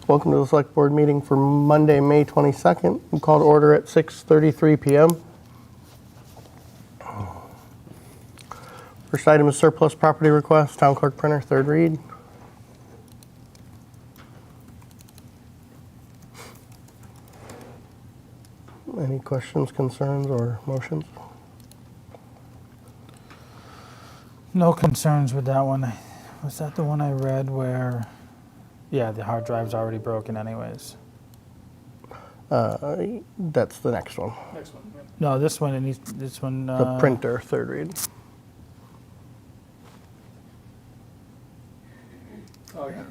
Welcome to the Select Board meeting for Monday, May 22nd. We call to order at 6:33 p.m. First item is surplus property request, Town Clerk Printer, third read. Any questions, concerns, or motions? No concerns with that one. Was that the one I read where, yeah, the hard drive's already broken anyways? That's the next one. Next one. Yeah. No, this one, this one. The printer, third read. Oh, yeah.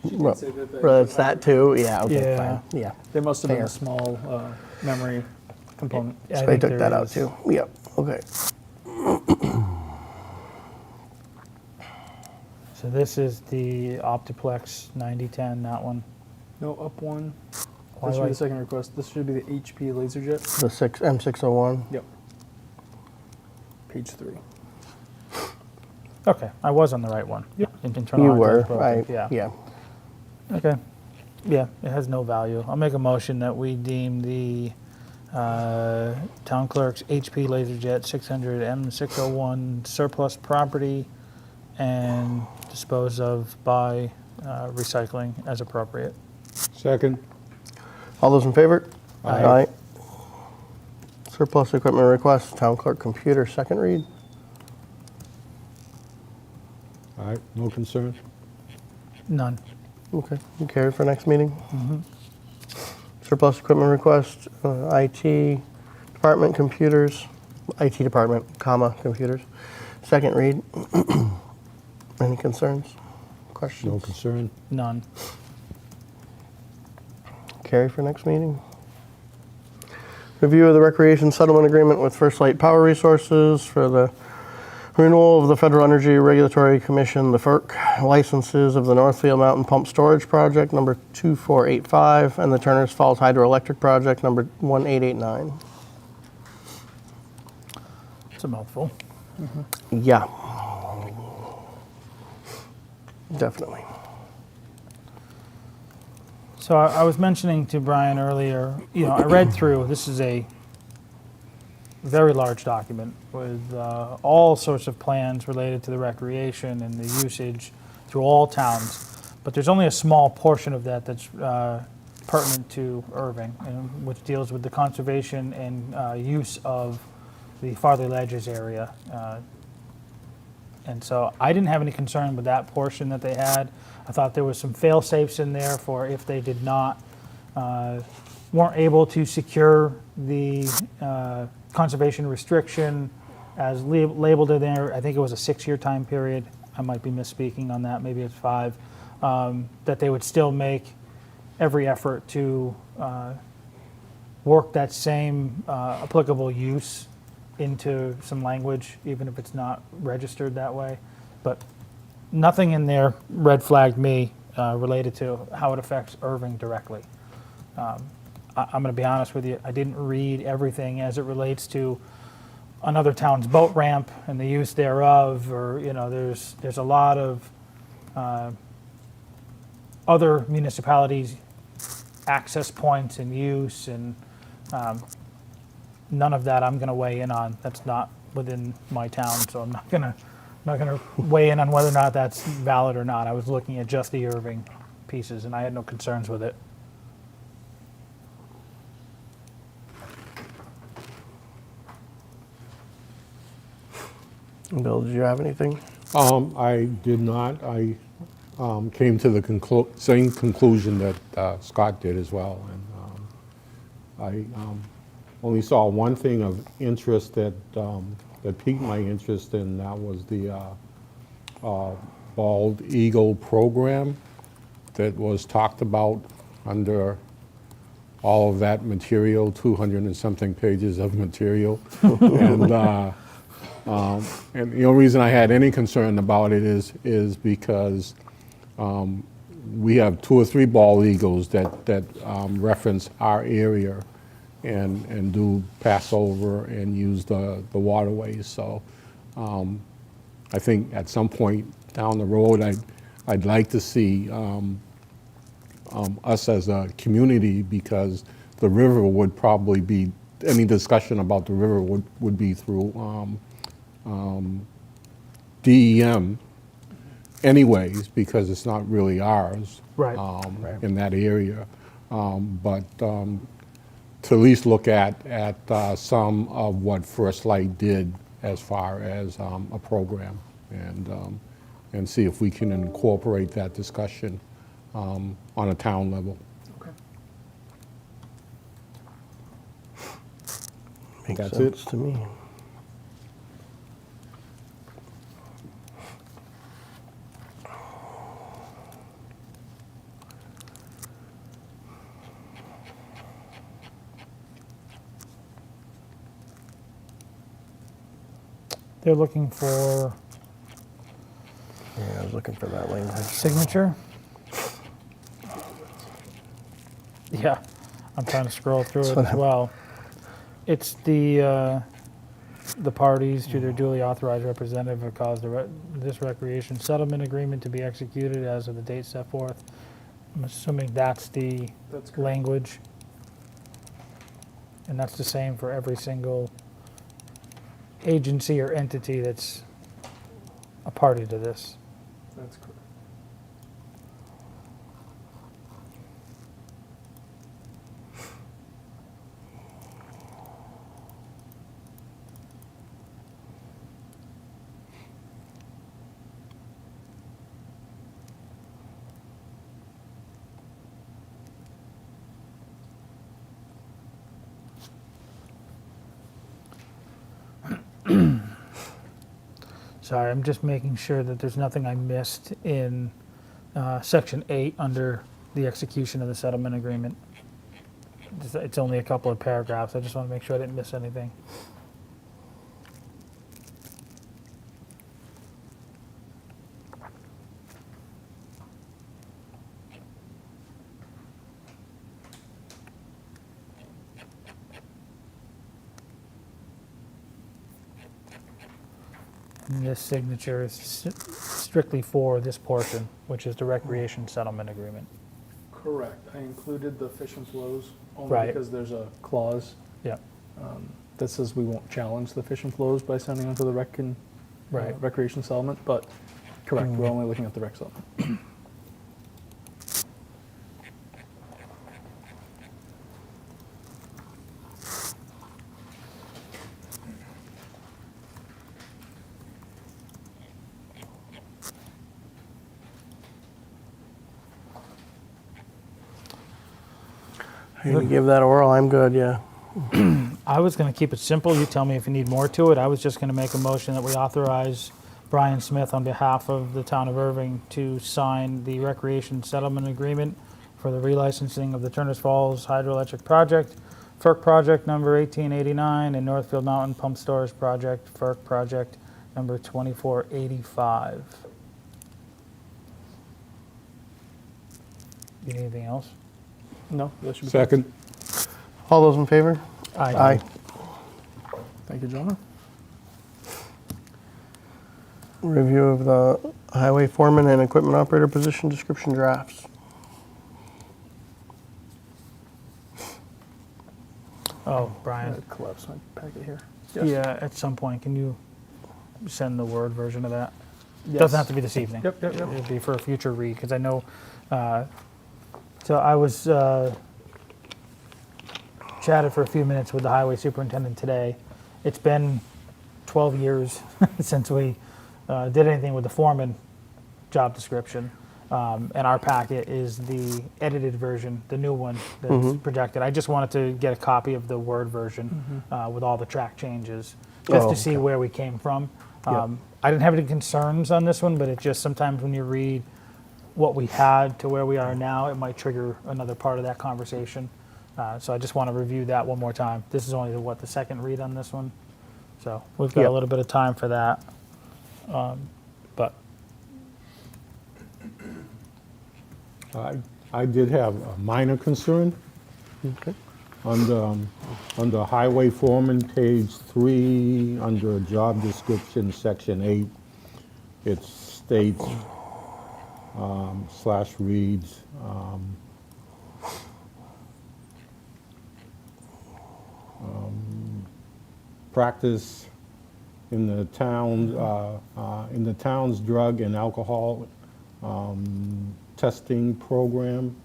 She did Well, say that they, that's that too? Yeah, okay, Yeah. fine. Yeah. There must have been Fair. a small memory component. Yeah, I So they think took there that out is. too. Yep, okay. So this is the Optiplex 9010, that one. No, up one. Why This should do be I- the second request. This should be the HP LaserJet. The M601. Yep. Page 3. Okay, I was on the right one. Yep. Internal You hard were, drive's broken, right? Yeah. Okay. Yeah, it has no value. I'll make a motion that we deem the town clerk's HP LaserJet 600 M601 surplus property and dispose of by recycling as appropriate. Second. All those in favor? Aye. Surplus equipment request, Town Clerk Computer, second read. All right, no concerns? None. Okay, you carried for next meeting? Surplus equipment request, IT department computers, IT department, comma, computers, second read. Any concerns, questions? No concern? None. Carry for next meeting. Review of the recreation settlement agreement with First Light Power Resources for the renewal of the Federal Energy Regulatory Commission, the FERC, licenses of the Northfield Mountain Pump Storage Project, number 2485, and the Turner's Falls Hydroelectric Project, number 1889. It's a mouthful. Yeah. Definitely. So I was mentioning to Brian earlier, I read through, this is a very large document with all sorts of plans related to the recreation and the usage through all towns. But there's only a small portion of that that's pertinent to Erving, which deals with the conservation and use of the Farley Ledges area. And so I didn't have any concern with that portion that they had. I thought there was some fail-safes in there for if they did not, weren't able to secure the conservation restriction as labeled in there. I think it was a 6-year time period. I might be misspeaking on that, maybe it's 5. That they would still make every effort to work that same applicable use into some language, even if it's not registered that way. But nothing in there red flagged me related to how it affects Erving directly. I'm going to be honest with you, I didn't read everything as it relates to another town's boat ramp and the use thereof, or there's a lot of other municipalities' access points and use, and none of that I'm going to weigh in on. That's not within my town, so I'm not going to weigh in on whether or not that's valid or not. I was looking at just the Erving pieces, and I had no concerns with it. Bill, did you have anything? I did not. I came to the same conclusion that Scott did as well. And I only saw one thing of interest that piqued my interest, and that was the Bald Eagle program that was talked about under all of that material, 200 and something pages of material. And the only reason I had any concern about it is because we have 2 or 3 bald eagles that reference our area and do pass over and use the waterways. So I think at some point down the road, I'd like to see us as a community, because the river would probably be, any discussion about the river would be through DEM anyways, because it's not really ours. Right. In that area. But to at least look at some of what First Light did as far as a program, and see if we can incorporate that discussion on a town level. Okay. Makes That's sense it. to me. They're looking for Yeah, I was looking for that language. signature. Yeah, I'm trying to scroll through it what as well. It's the parties to their duly authorized representative have caused this recreation settlement agreement to be executed as of the date set forth. I'm assuming that's the That's correct. language. And that's the same for every single agency or entity that's a party to this. That's correct. Sorry, I'm just making sure that there's nothing I missed in Section 8 under the execution of the settlement agreement. It's only a couple of paragraphs. I just want to make sure I didn't miss anything. And this signature is strictly for this portion, which is the recreation settlement agreement. Correct. I included the fish and flows only Right. because there's a clause Yeah, that says we won't challenge the fish and flows by sending them to the right. recreation settlement, but correct, we're only looking at the rec settlement. You're gonna give that a whirl? I'm good, yeah. I was going to keep it simple. You tell me if you need more to it. I was just going to make a motion that we authorize Brian Smith on behalf of the town of Irving to sign the recreation settlement agreement for the relicensing of the Turners Falls hydroelectric project, FERC project number 1889, and Northfield Mountain Pump Storage project, FERC project number 2485. You need anything else? No, that should be. Second. All those in favor? Aye. Thank you, gentlemen. Review of the highway foreman and equipment operator position description drafts. Oh, I Brian. collapsed my packet here. Yeah, at some point, can you send the Word version of that? Yes. Doesn't have to be this evening. Yep, yep, yep. It'd be for a future read, because I know, so I was chatted for a few minutes with the highway superintendent today. It's been 12 years since we did anything with the foreman job description. And our packet is the edited version, the new one that's projected. I just wanted to get a copy of the Word version with all the track changes, just Oh, to see where we came from. Yep. I didn't have any concerns on this one, but it just sometimes when you read what we had to where we are now, it might trigger another part of that conversation. So I just want to review that one more time. This is only the second read on this one. So we've got Yep. a little bit of time for that. But I did have a minor concern. Okay. Under highway foreman, page 3, under job description, section 8, it states, slash reads, practice in the town's drug and alcohol testing program.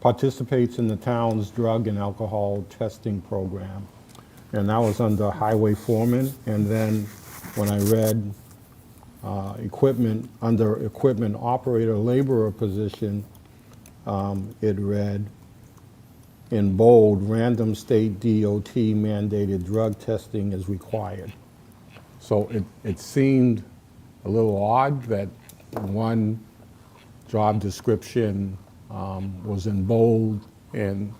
Participates in the town's drug and alcohol testing program. And that was under highway foreman. And then when I read equipment, under equipment operator laborer position, it read in bold, random state DOT mandated drug testing is required. So it seemed a little odd that one job description was in bold and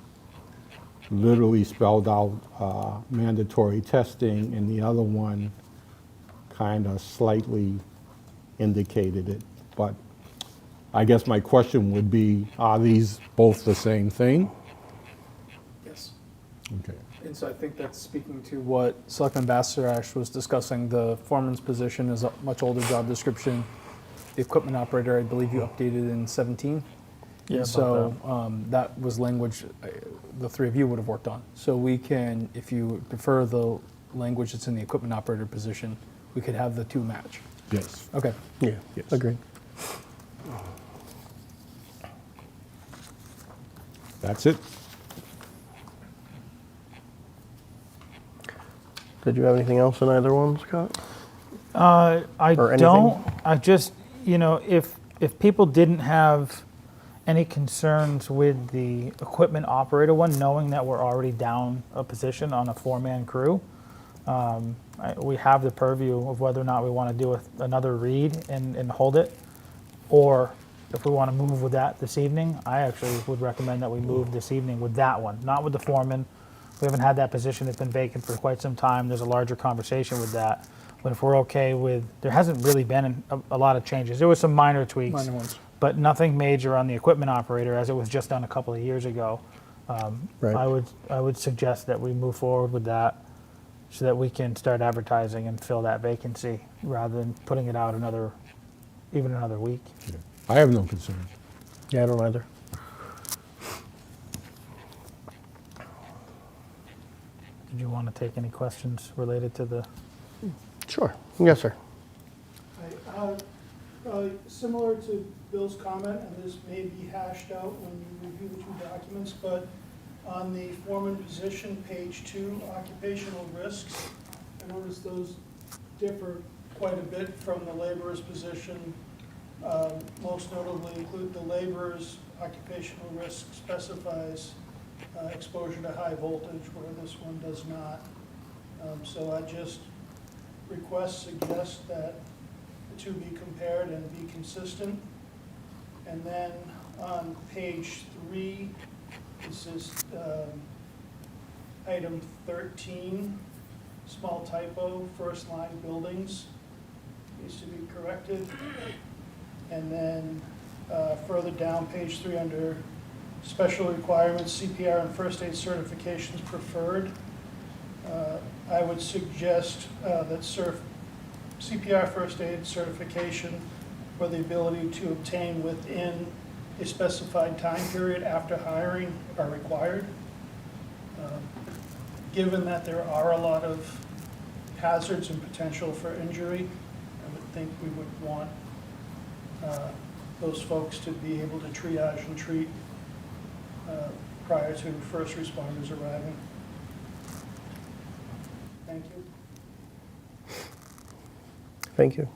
literally spelled out mandatory testing, and the other one kind of slightly indicated it. But I guess my question would be, are these both the same thing? Yes. Okay. And so I think that's speaking to what Selectman Bassarash was discussing. The foreman's position is a much older job description. The equipment operator, I believe you updated in 17. Yeah, And so that was language the three of you would have worked on. So we can, if you prefer the language that's in the equipment operator position, we could have the two match. Yes. Okay. Yeah, Yes. agreed. That's it. Did you have anything else in either one, Scott? I Or anything? don't. I just, if people didn't have any concerns with the equipment operator one, knowing that we're already down a position on a four-man crew, we have the purview of whether or not we want to do another read and hold it, or if we want to move with that this evening. I actually would recommend that we move this evening with that one, not with the foreman. We haven't had that position. It's been vacant for quite some time. There's a larger conversation with that. But if we're okay with, there hasn't really been a lot of changes. There was some minor tweaks, Minor ones. but nothing major on the equipment operator, as it was just done a couple of years ago. Right. I would suggest that we move forward with that so that we can start advertising and fill that vacancy rather than putting it out even another week. Yeah. I have no concerns. Yeah, I don't either. Did you want to take any questions related to the? Sure. Yes, sir. Similar to Bill's comment, and this may be hashed out when you review the two documents, but on the foreman position, page 2, occupational risks, I noticed those differ quite a bit from the laborer's position. Most notably include the laborer's occupational risk specifies exposure to high voltage, where this one does not. So I just suggest that the two be compared and be consistent. And then on page 3, this is item 13, small typo, first line buildings, needs to be corrected. And then further down, page 3, under special requirements, CPR and first aid certifications preferred. I would suggest that CPR first aid certification for the ability to obtain within a specified time period after hiring are required. Given that there are a lot of hazards and potential for injury, I would think we would want those folks to be able to triage and treat prior to first responders arriving. Thank you. Thank you.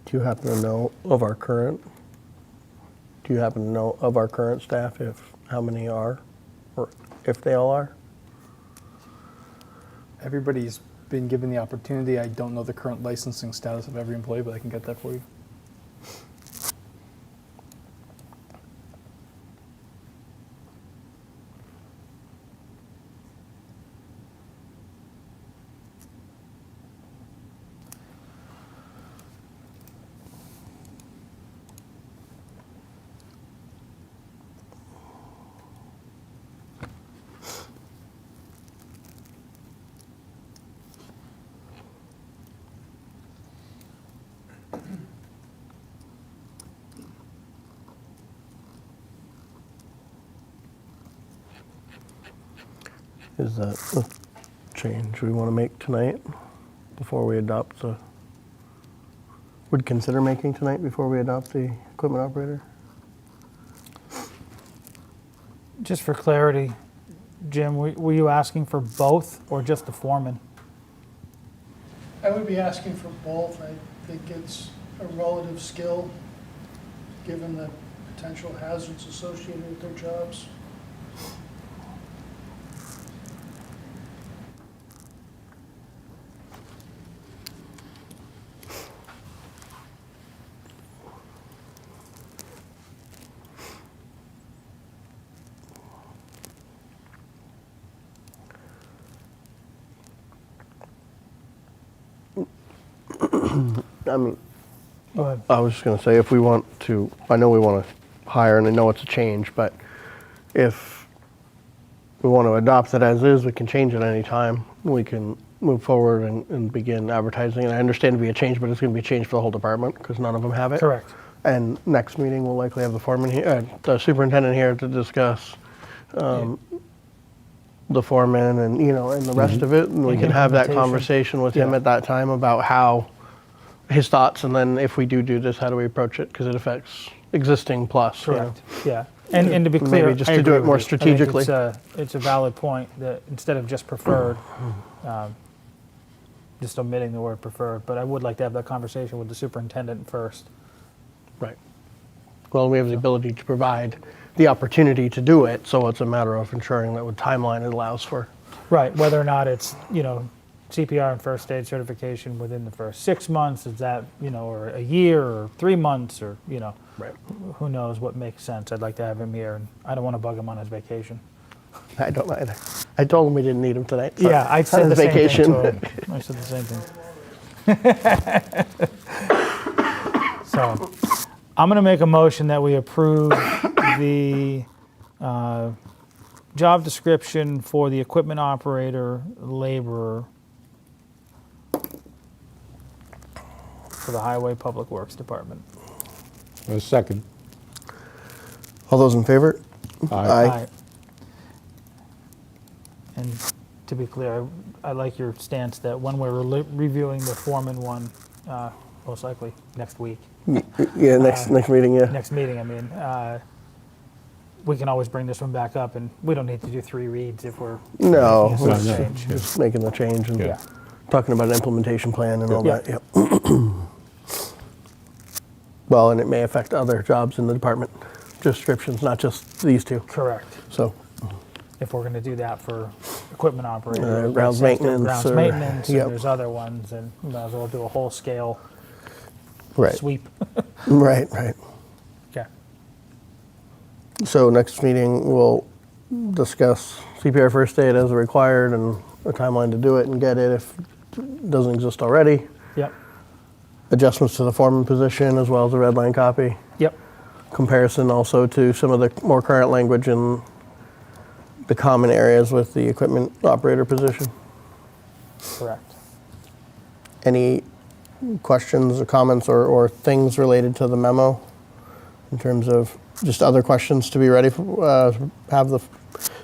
Do you happen to know of our current staff, how many are, or if they all are? Everybody's been given the opportunity. I don't know the current licensing status of every employee, but I can get that for you. Is that a change we want to make tonight before we adopt the, would consider making tonight before we adopt the equipment operator? Just for clarity, Jim, were you asking for both or just the foreman? I would be asking for both. I think it's a relative skill, given the potential hazards associated with their jobs. I mean, Go ahead. I was just going to say, if we want to, I know we want to hire, and I know it's a change, but if we want to adopt it as is, we can change it any time. We can move forward and begin advertising. And I understand it'd be a change, but it's going to be a change for the whole department because none of them have it. Correct. And next meeting, we'll likely have the foreman here, the superintendent here to discuss the foreman and, and the rest of it. And we And can have that implementation. conversation with him Yeah. at that time about how, his thoughts, and then if we do this, how do we approach it? Because it affects existing plus. Correct. Yeah. And to be Maybe clear, just I to do agree it with more you. I think strategically. it's a valid point that instead of just preferred, just omitting the word preferred, but I would like to have that conversation with the superintendent first. Right. Well, we have the ability to provide the opportunity to do it, so it's a matter of ensuring that what timeline it allows for. Right, whether or not it's, CPR and first aid certification within the first 6 months, is that, or a year or 3 months or, Right. who knows what makes sense. I'd like to have him here, and I don't want to bug him on his vacation. I don't either. I told him we didn't need him tonight. so- Yeah, I said on the his same vacation. thing to him. I said the same thing. So, I'm going to make a motion that we approve the job description for the equipment operator laborer for the Highway Public Works Department. A second. All those in favor? Aye. Aye. And to be clear, I like your stance that when we're reviewing the foreman one, most likely next week, Yeah, next meeting, yeah. next meeting, I mean, we can always bring this one back up, and we don't need to do 3 reads if we're No, making a it's slight change. just making the change and Yeah. talking about an implementation plan and all Yeah. that, yep. Well, and it may affect other jobs in the department descriptions, not just these two, Correct. so. If we're going to do that for equipment operator. Grounds since they're maintenance Grounds or- maintenance, yep. and there's other ones, and we might as well do a whole scale Right, sweep. right. Okay. So next meeting, we'll discuss CPR first aid as required and a timeline to do it and get it if it doesn't exist already. Yep. Adjustments to the foreman position as well as a red line copy. Yep. Comparison also to some of the more current language in the common areas with the equipment operator position. Correct. Any questions or comments or things related to the memo in terms of just other questions to be ready for, have the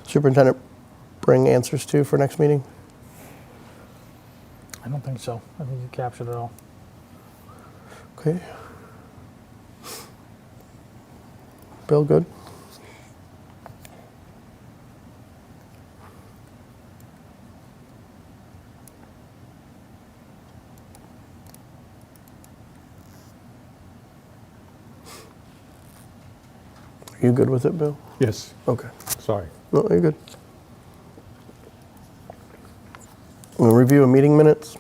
superintendent bring answers to for next meeting? I don't think so. I think you captured it all. Okay. Bill, good? Are you good with it, Bill? Yes, Okay. sorry. No, you're good. We'll review a meeting minutes.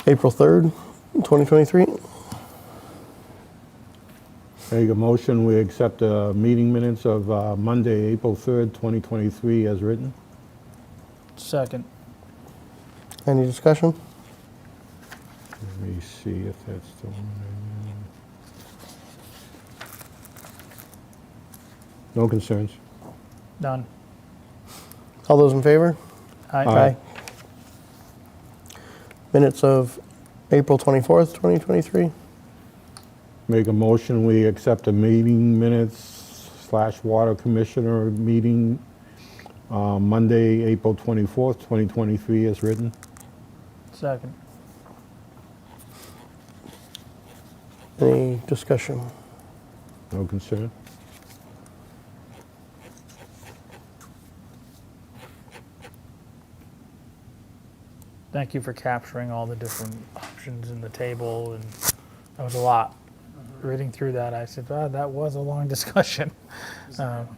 April 3rd, 2023. Make a motion, we accept the meeting minutes of Monday, April 3rd, 2023 as written. Second. Any discussion? Let me see if that's the one. No concerns. Done. All those in favor? Aye. Minutes of April 24th, 2023. Make a motion, we accept the meeting minutes slash Water Commissioner meeting Monday, April 24th, 2023 as written. Second. Any discussion? No concern. Thank you for capturing all the different options in the table, and that was a lot. Reading through that, I said, "Ah, that was a long discussion."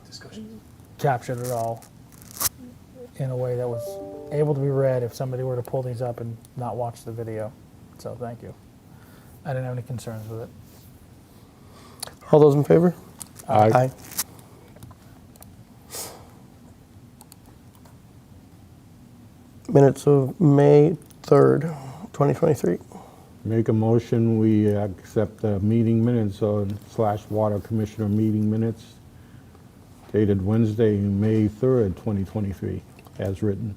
Discussion. Captured it all in a way that was able to be read if somebody were to pull these up and not watch the video. So thank you. I didn't have any concerns with it. All those in favor? Aye. Minutes of May 3rd, 2023. Make a motion, we accept the meeting minutes on slash Water Commissioner meeting minutes dated Wednesday, May 3rd, 2023, as written.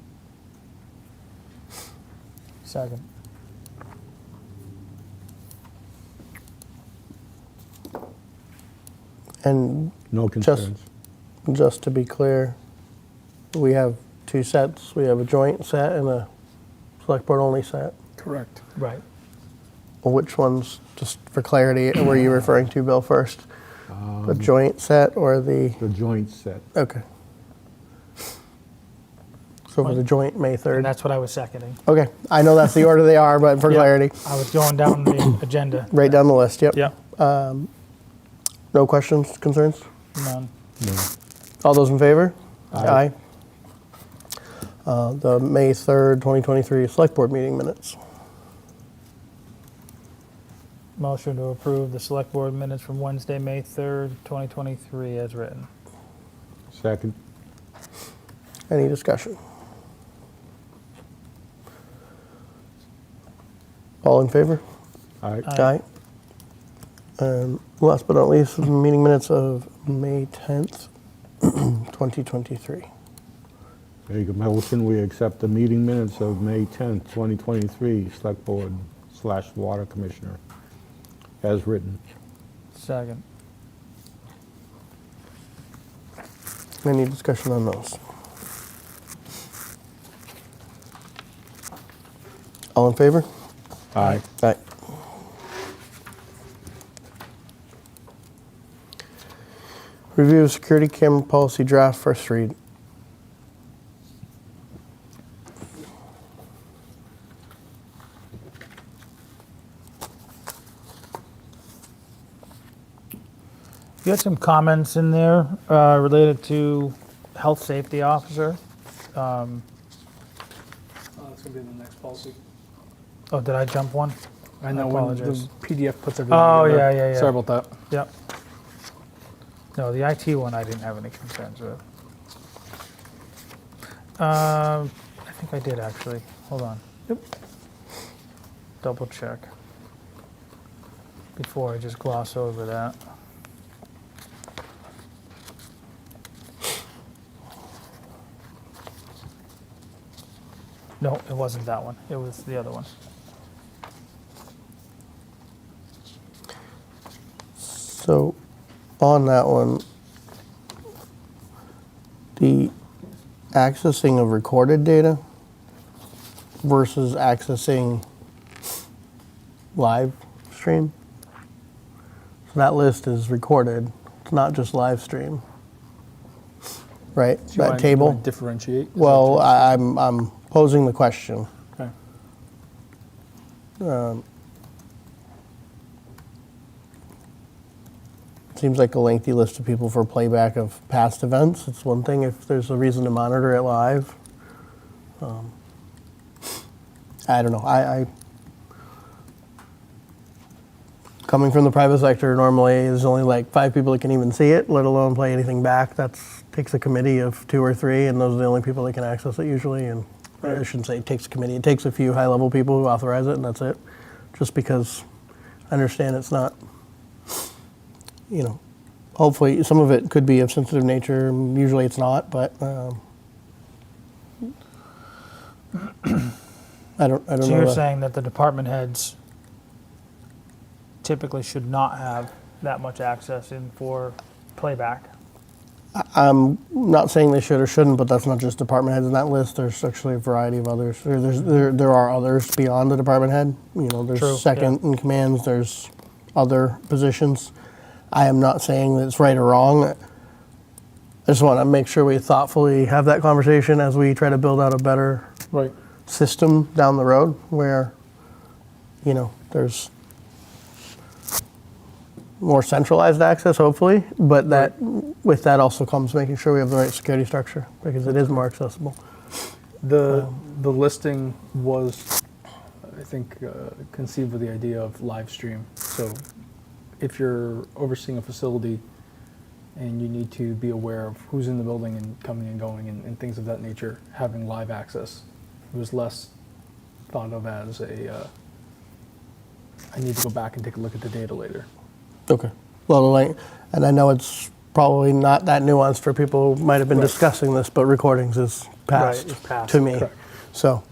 Second. And No concerns. just to be clear, we have two sets. We have a joint set and a select board only set. Correct. Right. Which ones, just for clarity, were you referring to, Bill, first? The joint set or the, The joint set. okay. So for the joint, May And 3rd. that's what I was seconding. Okay, I know that's the order they are, but for Yeah. clarity, I was going down the agenda. right down the list, yep. Yeah. No questions, concerns? None. No. All those in favor? Aye. The May 3rd, 2023 Select Board meeting minutes. Motion to approve the select board minutes from Wednesday, May 3rd, 2023 as written. Second. Any discussion? All in favor? Aye. Aye. And last but not least, the meeting minutes of May 10th, 2023. Make a motion, we accept the meeting minutes of May 10th, 2023, Select Board slash Water Commissioner, as written. Second. Any discussion on those? All in favor? Aye. Aye. Review of security camera policy draft, first read. You had some comments in there related to health safety officer. That's gonna be the next policy. Oh, did I jump one? I know when apologize. the PDF puts everything Oh, together. yeah. Sorry about that. Yep. No, the IT one I didn't have any concerns with. I think I did actually. Hold on. Yep. Double check before I just gloss over that. No, it wasn't that one. It was the other one. So on that one, the accessing of recorded data versus accessing live stream. So that list is recorded. It's not just live stream. Right? Do you That want- table. you want to differentiate? Is that Well, what I'm posing the question. you're- okay. Seems like a lengthy list of people for playback of past events. It's one thing if there's a reason to monitor it live. I don't know. I coming from the private sector, normally there's only like 5 people that can even see it, let alone play anything back. That's takes a committee of 2 or 3, and those are the only people that can access it usually. And I shouldn't say it takes a committee. It takes a few high-level people who authorize it, and that's it. Just because I understand it's not. You know, hopefully some of it could be of sensitive nature. Usually it's not, but I don't So know. you're saying that the department heads typically should not have that much access in for playback? I'm not saying they should or shouldn't, but that's not just department heads in that list. There's actually a variety of others. There are others beyond the department head. You know, there's True, second in commands. There's other positions. I am not saying that it's right or wrong. I just want to make sure we thoughtfully have that conversation as we try to build out a better Right. system down the road where, you know, there's more centralized access, hopefully, but that with that also comes making sure we have the right security structure because it is more accessible. The listing was, I think, conceived with the idea of live stream. So if you're overseeing a facility and you need to be aware of who's in the building and coming and going and things of that nature, having live access, it was less thought of as a, I need to go back and take a look at the data later. Okay. Well, and I know it's probably not that nuanced for people who might have been discussing this, but recordings is past, Right, it's past. to me. Correct. So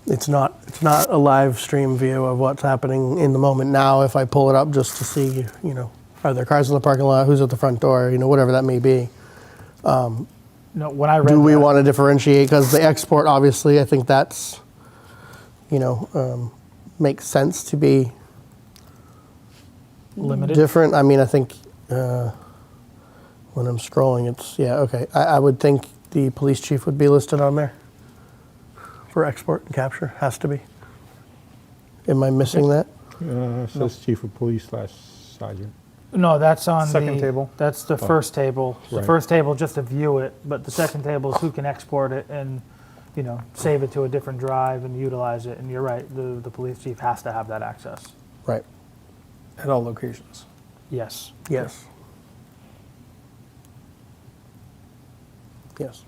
it's not a live stream view of what's happening in the moment now. If I pull it up just to see, you know, are there cars in the parking lot? Who's at the front door? You know, whatever that may be. No, when I read Do we that- want to differentiate? Because the export, obviously, I think that's, you know, makes sense to be limited. different. I mean, I think when I'm scrolling, it's, yeah, okay. I would think the police chief would be listed on there for export and capture. Has to be. Am I missing that? It says chief of police / sergeant. No, that's on Second the table. That's the first table. The Right. first table just to view it, but the second table is who can export it and, you know, save it to a different drive and utilize it. And you're right, the police chief has to have that access. Right. At all locations. Yes. Yes. Yes.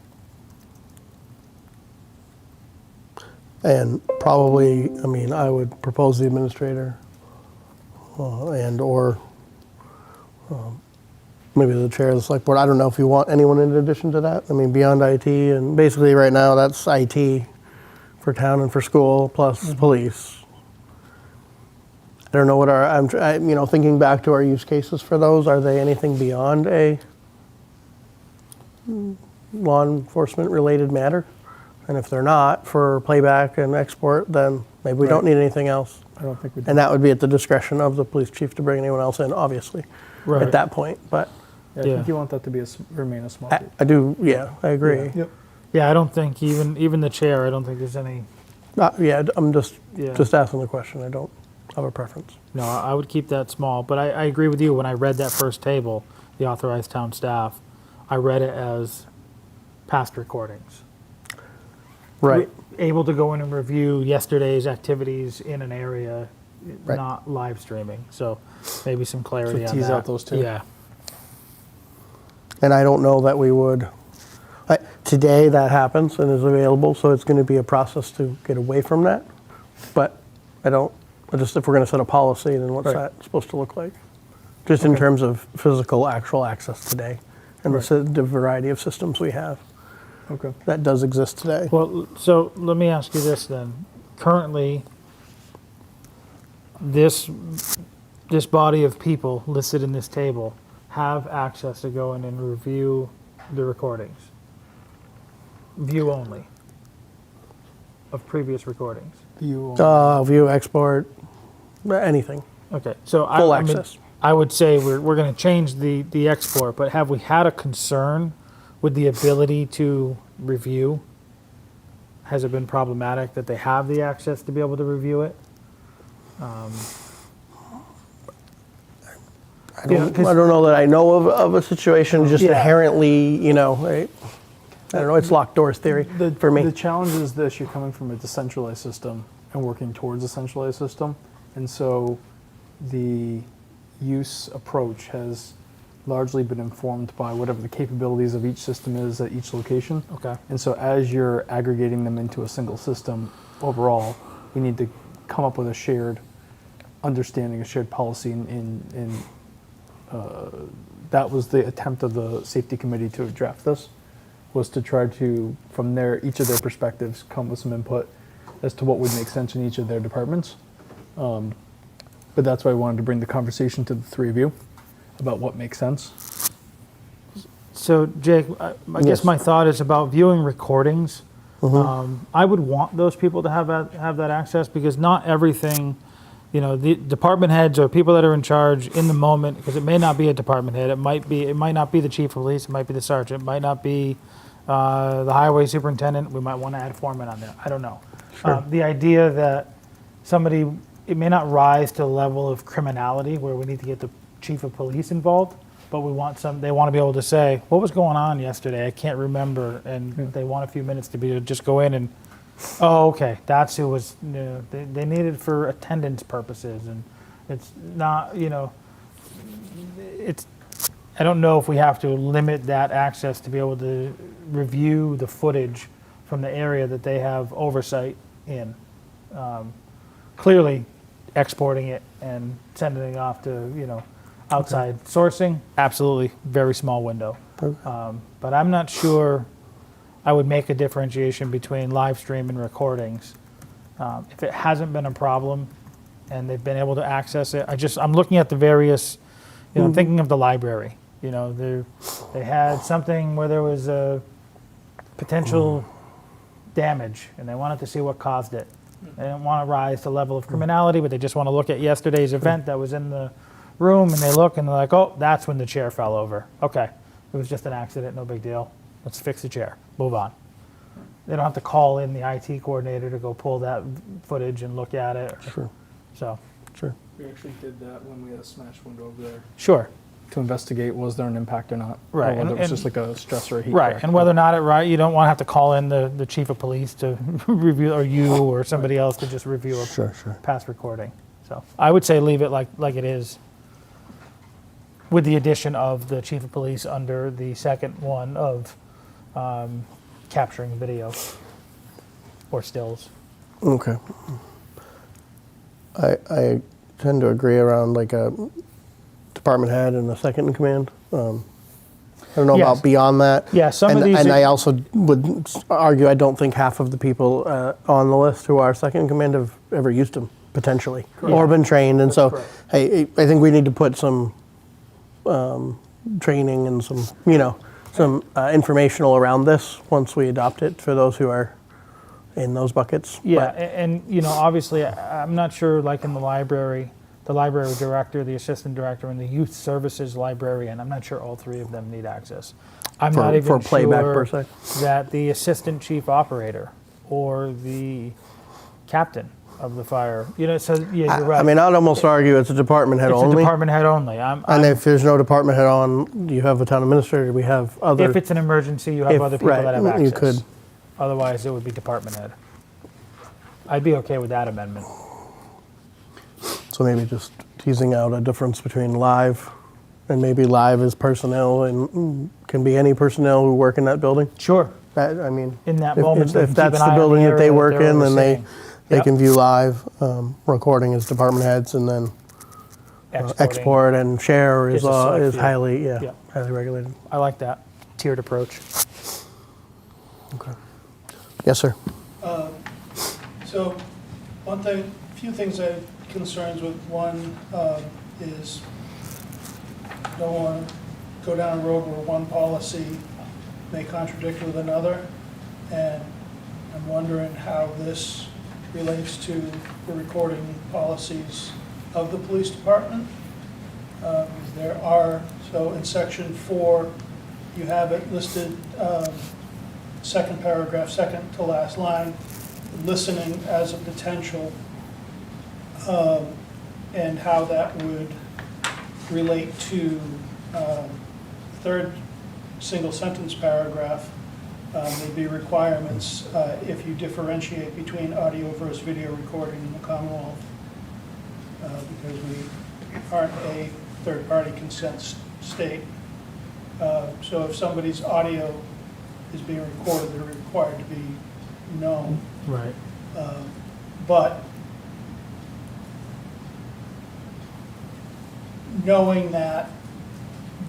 And probably, I mean, I would propose the administrator and or maybe the chair of the select board. I don't know if you want anyone in addition to that. I mean, beyond IT, and basically right now that's IT for town and for school plus police. I don't know what you know, thinking back to our use cases for those, are they anything beyond a law enforcement related matter? And if they're not, for playback and export, then maybe we don't Right. need anything else. I don't think we do. And that would be at the discretion of the police chief to bring anyone else in, obviously, Right. at that point. But Yeah, I Yeah. think you want that to be remain a small I, group. I do, yeah, I agree. Yep. Yeah, I don't think even the chair. I don't think there's any. Yeah, I'm just Yeah. asking the question. I don't have a preference. No, I would keep that small. But I agree with you. When I read that first table, the authorized town staff, I read it as past recordings. Right. Able to go in and review yesterday's activities in an area, Right. not live streaming. So maybe some clarity So on tease that. out those two. Yeah. And I don't know that we would. Today that happens and is available, so it's going to be a process to get away from that. But I just if we're going to set a policy, then what's Right. that supposed to look like? Just in terms of physical, actual access today and the variety of systems we have. Okay. That does exist today. Well, so let me ask you this then. Currently, this body of people listed in this table have access to go in and review the recordings. View only of previous recordings. View, export, anything. Okay, so Full I mean, access. I would say we're going to change the export, but have we had a concern with the ability to review? Has it been problematic that they have the access to be able to review it? I don't know that I know of a situation just Yeah. inherently, you know, right? I don't know, it's locked doors theory for me. The challenge is this: you're coming from a decentralized system and working towards a centralized system, and so the use approach has largely been informed by whatever the capabilities of each system is at each location. Okay. And so as you're aggregating them into a single system overall, we need to come up with a shared understanding, a shared policy, and that was the attempt of the safety committee to draft this, was to try to, from each of their perspectives, come with some input as to what would make sense in each of their departments. But that's why I wanted to bring the conversation to the three of you about what makes sense. So Jake, I guess Yes. my thought is about viewing recordings. I would want those people to have that access, because not everything, the department heads or people that are in charge in the moment, because it may not be a department head, it might not be the chief of police, it might be the sergeant, it might not be the highway superintendent. We might want to add a foreman on there. I don't know. The idea that it may not rise to the level of criminality where we need to get the chief of police involved, but they want to be able to say, what was going on yesterday? I can't remember. And they want a few minutes to just go in and, oh, okay, that's who was, they need it for attendance purposes. And it's not, I don't know if we have to limit that access to be able to review the footage from the area that they have oversight in. Clearly, exporting it and sending it off to, outside sourcing, absolutely, very small window. But I'm not sure I would make a differentiation between live stream and recordings. If it hasn't been a problem and they've been able to access it, I'm looking at the various, I'm thinking of the library. They had something where there was a potential damage and they wanted to see what caused it. They didn't want to rise to the level of criminality, but they just want to look at yesterday's event that was in the room, and they look and they're like, oh, that's when the chair fell over. Okay, it was just an accident, no big deal. Let's fix the chair, move on. They don't have to call in the IT coordinator to go pull that footage and look at it. Sure. So, Sure. We actually did that when we had a smashed window over there sure. to investigate was there an impact or not. Right, Or whether and- it was and- just like a stress or a heat Right, crack. and whether or not you don't want to have to call in the chief of police to review, or you or somebody else to just review a Sure. past recording. So I would say leave it like it is, with the addition of the chief of police under the second one of capturing video or stills. Okay. I tend to agree around like a department head and a second in command. I don't know Yes. about beyond that. Yeah, some and, of these And are- I also would argue I don't think half of the people on the list who are second in command have ever used them, potentially, or been trained. And so, correct. hey, I think we need to put some training and some, informational around this once we adopt it for those who are in those buckets. Yeah, But- and obviously, I'm not sure, like in the library director, the assistant director, and the youth services librarian, I'm not sure all three of them need access. I'm not even for playback sure per se. that the assistant chief operator or the captain of the fire, so yeah, you're right. I mean, I'd almost argue it's a department head it's only. a department head only. And if there's no department head on, you have a town administrator. We have other. if it's an emergency, you have if- other people right, that have access. you could. Otherwise, it would be department head. I'd be okay with that amendment. So maybe just teasing out a difference between live and maybe live is personnel and can be any personnel who work in that building. Sure. That, I mean, In that if, moment, if, they if can keep that's an the eye on building that area they work they're in, then overseeing. they Yep. can view live. Recording as department heads, and then Exporting. export and share Is a select is few. highly Yep. highly regulated. I like that tiered approach. Okay. Yes, sir. So, few things I have concerns with. One is, don't want to go down a road where one policy may contradict with another, and I'm wondering how this relates to the recording policies of the police department. So in section 4, you have it listed, second paragraph, second to last line, listening as a potential, and how that would relate to third single sentence paragraph. There'd be requirements if you differentiate between audio versus video recording in the Commonwealth, because we aren't a third-party consent state. So if somebody's audio is being recorded, they're required to be known. Right. But knowing that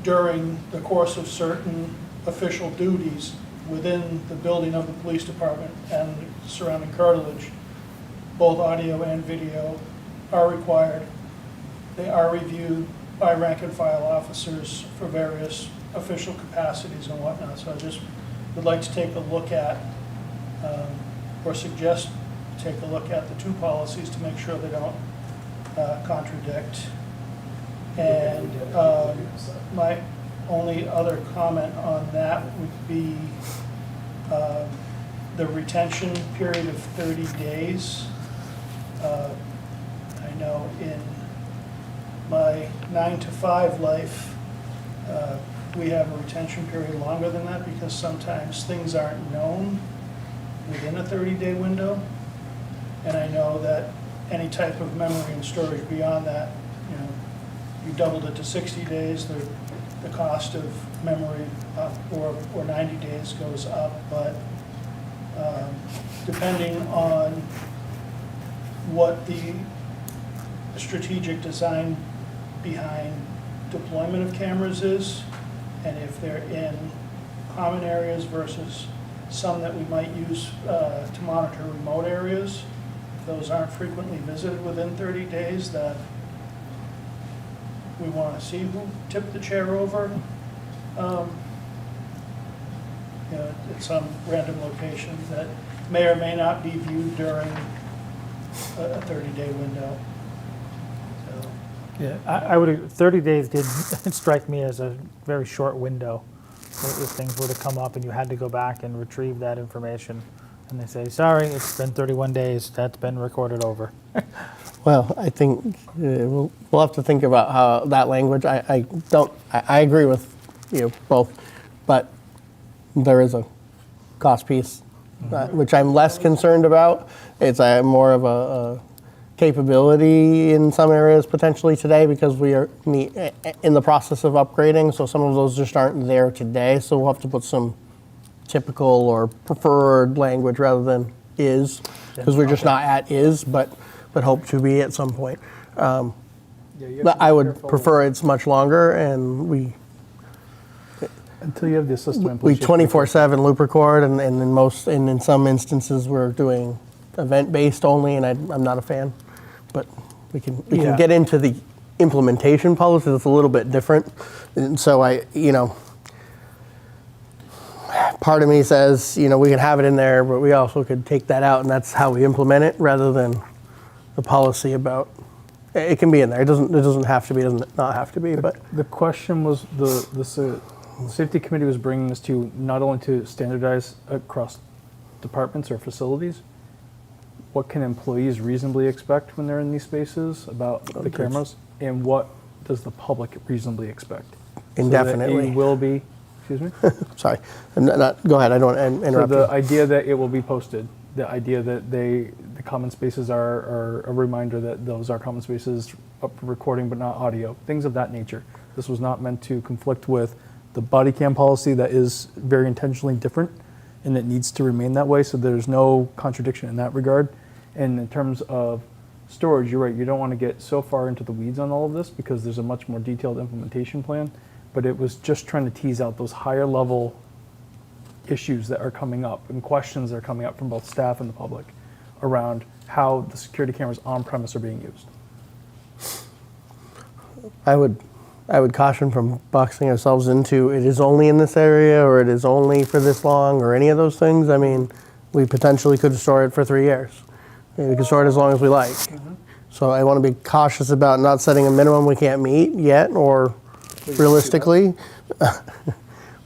during the course of certain official duties within the building of the police department and surrounding curtilage, both audio and video are required. They are reviewed by rank and file officers for various official capacities and whatnot. So I just would like to take a look at, or suggest take a look at the two policies to make sure they don't contradict. And my only other comment on that would be the retention period of 30 days. I know in my 9-to-5 life, we have a retention period longer than that because sometimes things aren't known within a 30-day window. And I know that any type of memory and storage beyond that, you know, you doubled it to 60 days, the cost of memory or 90 days goes up, but depending on what the strategic design behind deployment of cameras is, and if they're in common areas versus some that we might use to monitor remote areas, if those aren't frequently visited within 30 days, that we want to see who tipped the chair over, you know, at some random location that may or may not be viewed during a 30-day window. So, Yeah, I would, 30 days did strike me as a very short window. If things were to come up and you had to go back and retrieve that information, and they say, sorry, it's been 31 days, that's been recorded over. Well, I think we'll have to think about how that language, I agree with you both, but there is a cost piece, which I'm less concerned about. It's more of a capability in some areas potentially today because we are in the process of upgrading, so some of those just aren't there today, so we'll have to put some typical or preferred language rather than is, because we're just not at is, but hope to be at some point. Yeah, you have to But be I would careful prefer it's much longer, and we until you have the system in place. 24/7 loop record, and in some instances we're doing event-based only, and I'm not a fan. But we can Yeah. get into the implementation policy. It's a little bit different, and so part of me says, we can have it in there, but we also could take that out, and that's how we implement it, rather than the policy about. It can be in there. It doesn't have to be. It doesn't not have to be. But The question was the safety committee was bringing this to not only to standardize across departments or facilities. What can employees reasonably expect when they're in these spaces about the cameras, and what does the public reasonably expect? Indefinitely. So that it will be. Excuse me. sorry, go ahead. I don't want to So interrupt the you. idea that it will be posted, the idea that the common spaces are a reminder that those are common spaces up for recording but not audio, things of that nature. This was not meant to conflict with the body cam policy that is very intentionally different and it needs to remain that way, so there's no contradiction in that regard. And in terms of storage, you're right, you don't want to get so far into the weeds on all of this because there's a much more detailed implementation plan, but it was just trying to tease out those higher level issues that are coming up and questions that are coming up from both staff and the public around how the security cameras on premise are being used. I would caution from boxing ourselves into it is only in this area or it is only for this long or any of those things. I mean, we potentially could store it for 3 years. We can store it as long as we like. So I want to be cautious about not setting a minimum we can't meet yet or realistically.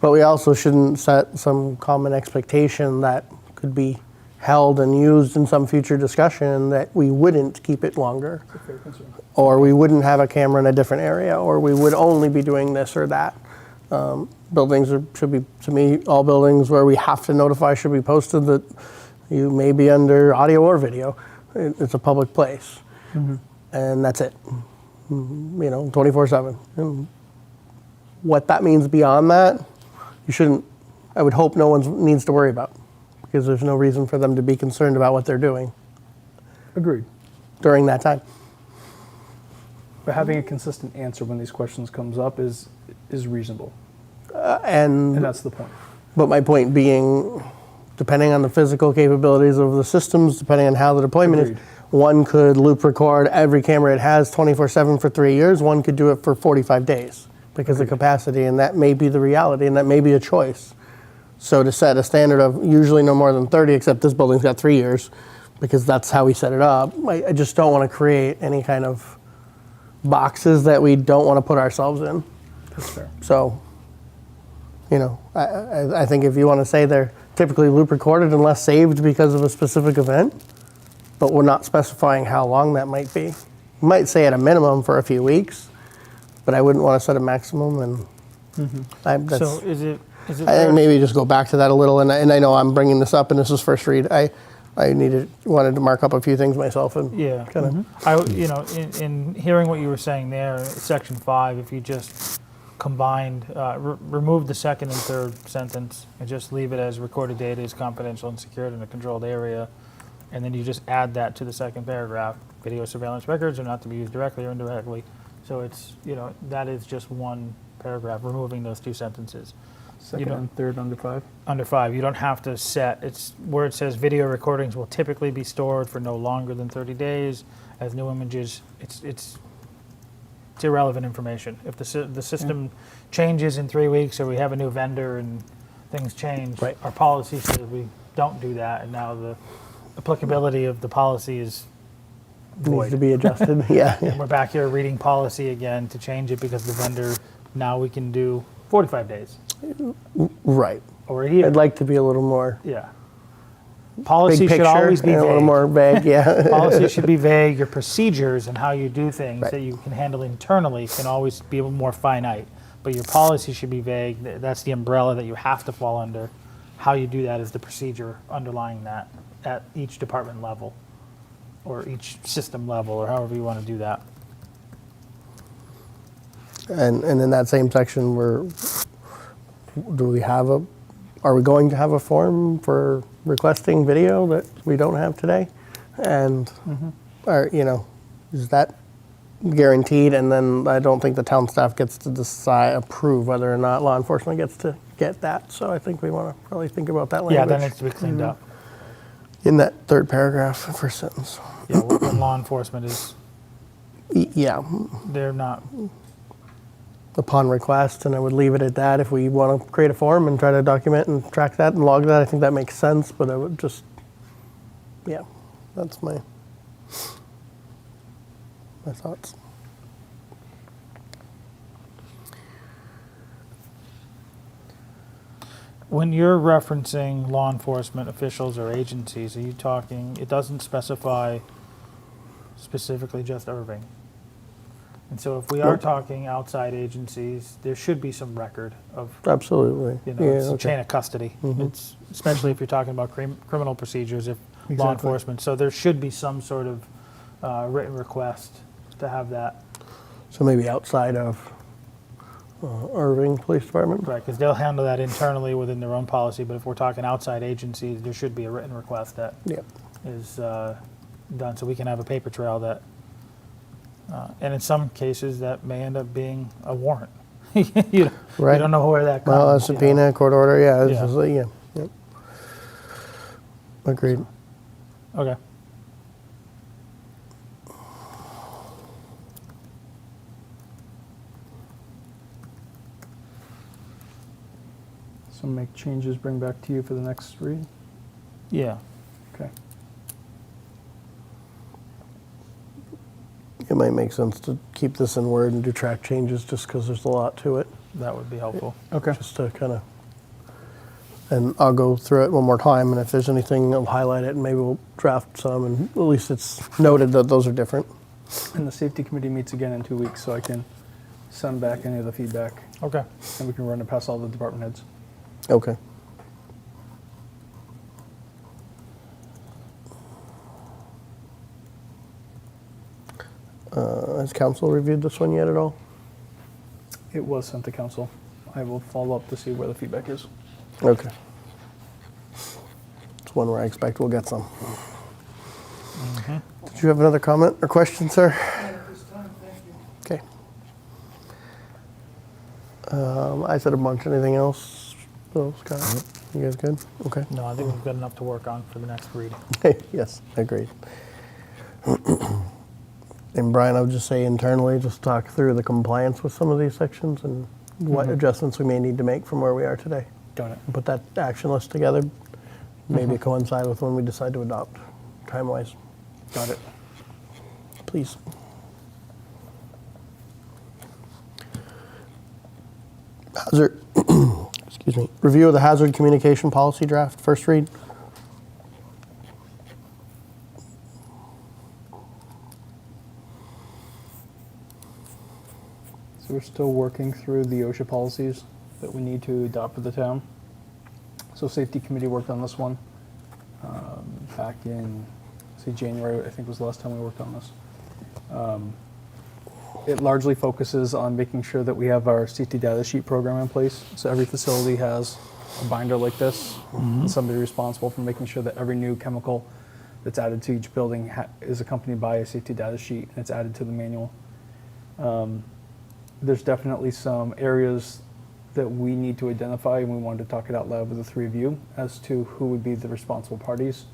But we also shouldn't set some common expectation that could be held and used in some future discussion that we wouldn't keep it longer. It's a fair concern. Or we wouldn't have a camera in a different area, or we would only be doing this or that. Buildings should be, to me, all buildings where we have to notify should be posted that you may be under audio or video. It's a public place, and that's it. 24/7. And what that means beyond that, I would hope no one needs to worry about, because there's no reason for them to be concerned about what they're doing Agreed. during that time. But having a consistent answer when these questions comes up is reasonable, And and that's the point. But my point being, depending on the physical capabilities of the systems, depending on how the deployment Agreed. is, one could loop record every camera it has 24/7 for 3 years. One could do it for 45 days. because of capacity, and that may be the reality, and that may be a choice. So to set a standard of usually no more than 30, except this building's got 3 years, because that's how we set it up, I just don't want to create any kind of boxes that we don't want to put ourselves in. That's fair. So, I think if you want to say they're typically loop recorded unless saved because of a specific event, but we're not specifying how long that might be. You might say at a minimum for a few weeks, but I wouldn't want to set a maximum. And So is it I fair- think maybe just go back to that a little. And I know I'm bringing this up, and this is first read. I wanted to mark up a few things myself and Yeah. kind of. In hearing what you were saying there, section 5, if you just combined, remove the second and third sentence and just leave it as recorded data is confidential and secured in a controlled area, and then you just add that to the second paragraph, video surveillance records are not to be used directly or indirectly. So it's, that is just one paragraph, removing those two sentences. Second don't- and third under 5. Under 5, you don't have to set, it's where it says video recordings will typically be stored for no longer than 30 days as new images. It's irrelevant information. If the system changes in 3 weeks, or we have a new vendor and things change, Right. our policy says we don't do that, and now the applicability of the policy is Needs to void. be adjusted. Yeah. And we're back here reading policy again to change it because the vendor, now we can do 45 days Right. or a year. I'd like to be a little more Yeah. big Policy picture, should always be and a little vague. more vague. Yeah. Policy should be vague. Your procedures and how you do things Right. that you can handle internally can always be a little more finite. But your policy should be vague. That's the umbrella that you have to fall under. How you do that is the procedure underlying that at each department level or each system level, or however you want to do that. And in that same section, are we going to have a form for requesting video that we don't have today? And, is that guaranteed? And then I don't think the town staff gets to approve whether or not law enforcement gets to get that. So I think we want to probably think about that Yeah, language that needs to be cleaned up. in that third paragraph, first sentence. Yeah, when law enforcement is, Yeah, they're not, upon request, and I would leave it at that. If we want to create a form and try to document and track that and log that, I think that makes sense, but I would just, yeah, that's my thoughts. when you're referencing law enforcement officials or agencies, are you talking, it doesn't specify specifically just Erving. And so if we are Nope. talking outside agencies, there should be some record of, Absolutely. it's a okay. chain of custody. It's, especially if you're talking about criminal procedures, if law Exactly. enforcement. So there should be some sort of written request to have that, So maybe outside of Erving Police Department? right? Because they'll handle that internally within their own policy. But if we're talking outside agencies, there should be a written request that Yep. is done, so we can have a paper trail that, and in some cases, that may end up being a warrant. you Right. don't know where that comes. Well, a you know. subpoena, court order, yeah, it's Yeah. just like, yeah. Yep. Agreed. Okay. So make changes, bring back to you for the next read? Yeah. Okay. It might make sense to keep this in Word and do track changes just because there's a lot to it, That would be helpful. Okay. just to kind of, and I'll go through it one more time, and if there's anything, I'll highlight it, and maybe we'll draft some, and at least it's noted that those are different. And the safety committee meets again in 2 weeks, so I can send back any of the feedback, Okay. and we can run it past all the department heads. Okay. Has council reviewed this one yet at all? It was sent to council. I will follow up to see where the feedback is. Okay. It's one where I expect we'll get some. Did you have another comment or question, sir? Not at this time, thank you. Okay. I said a bunch. Anything else? Bill, Scott? You guys good? Okay. No, I think we've got enough to work on for the next read. Yes, agreed. And Brian, I would just say internally, just talk through the compliance with some of these sections and what adjustments we may need to make from where we are today. Got it. And put that action list together, maybe coincide with when we decide to adopt, time-wise. Got it. Please. Hazard, excuse me, review of the hazard communication policy draft, first read. So we're still working through the OSHA policies that we need to adopt for the town. So safety committee worked on this one back in, say, January, I think was the last time we worked on this. It largely focuses on making sure that we have our safety data sheet program in place. So every facility has a binder like this, and somebody responsible for making sure that every new chemical that's added to each building is accompanied by a safety data sheet, and it's added to the manual. There's definitely some areas that we need to identify, and we wanted to talk it out loud with the three of you as to who would be the responsible parties.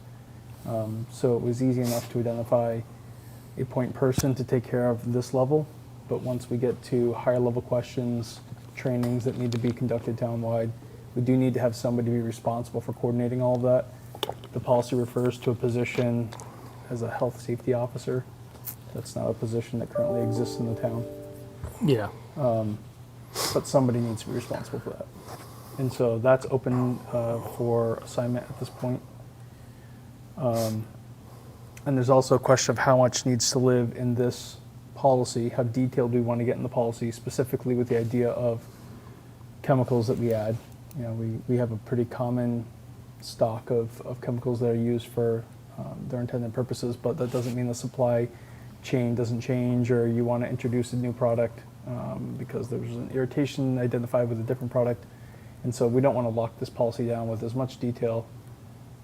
So it was easy enough to identify a point person to take care of this level, but once we get to higher level questions, trainings that need to be conducted townwide, we do need to have somebody be responsible for coordinating all of that. The policy refers to a position as a health safety officer. That's not a position that currently exists in the town. Yeah. But somebody needs to be responsible for that. And so that's open for assignment at this point. And there's also a question of how much needs to live in this policy, how detailed we want to get in the policy, specifically with the idea of chemicals that we add. You know, we have a pretty common stock of chemicals that are used for their intended purposes, but that doesn't mean the supply chain doesn't change, or you want to introduce a new product because there's an irritation identified with a different product. And so we don't want to lock this policy down with as much detail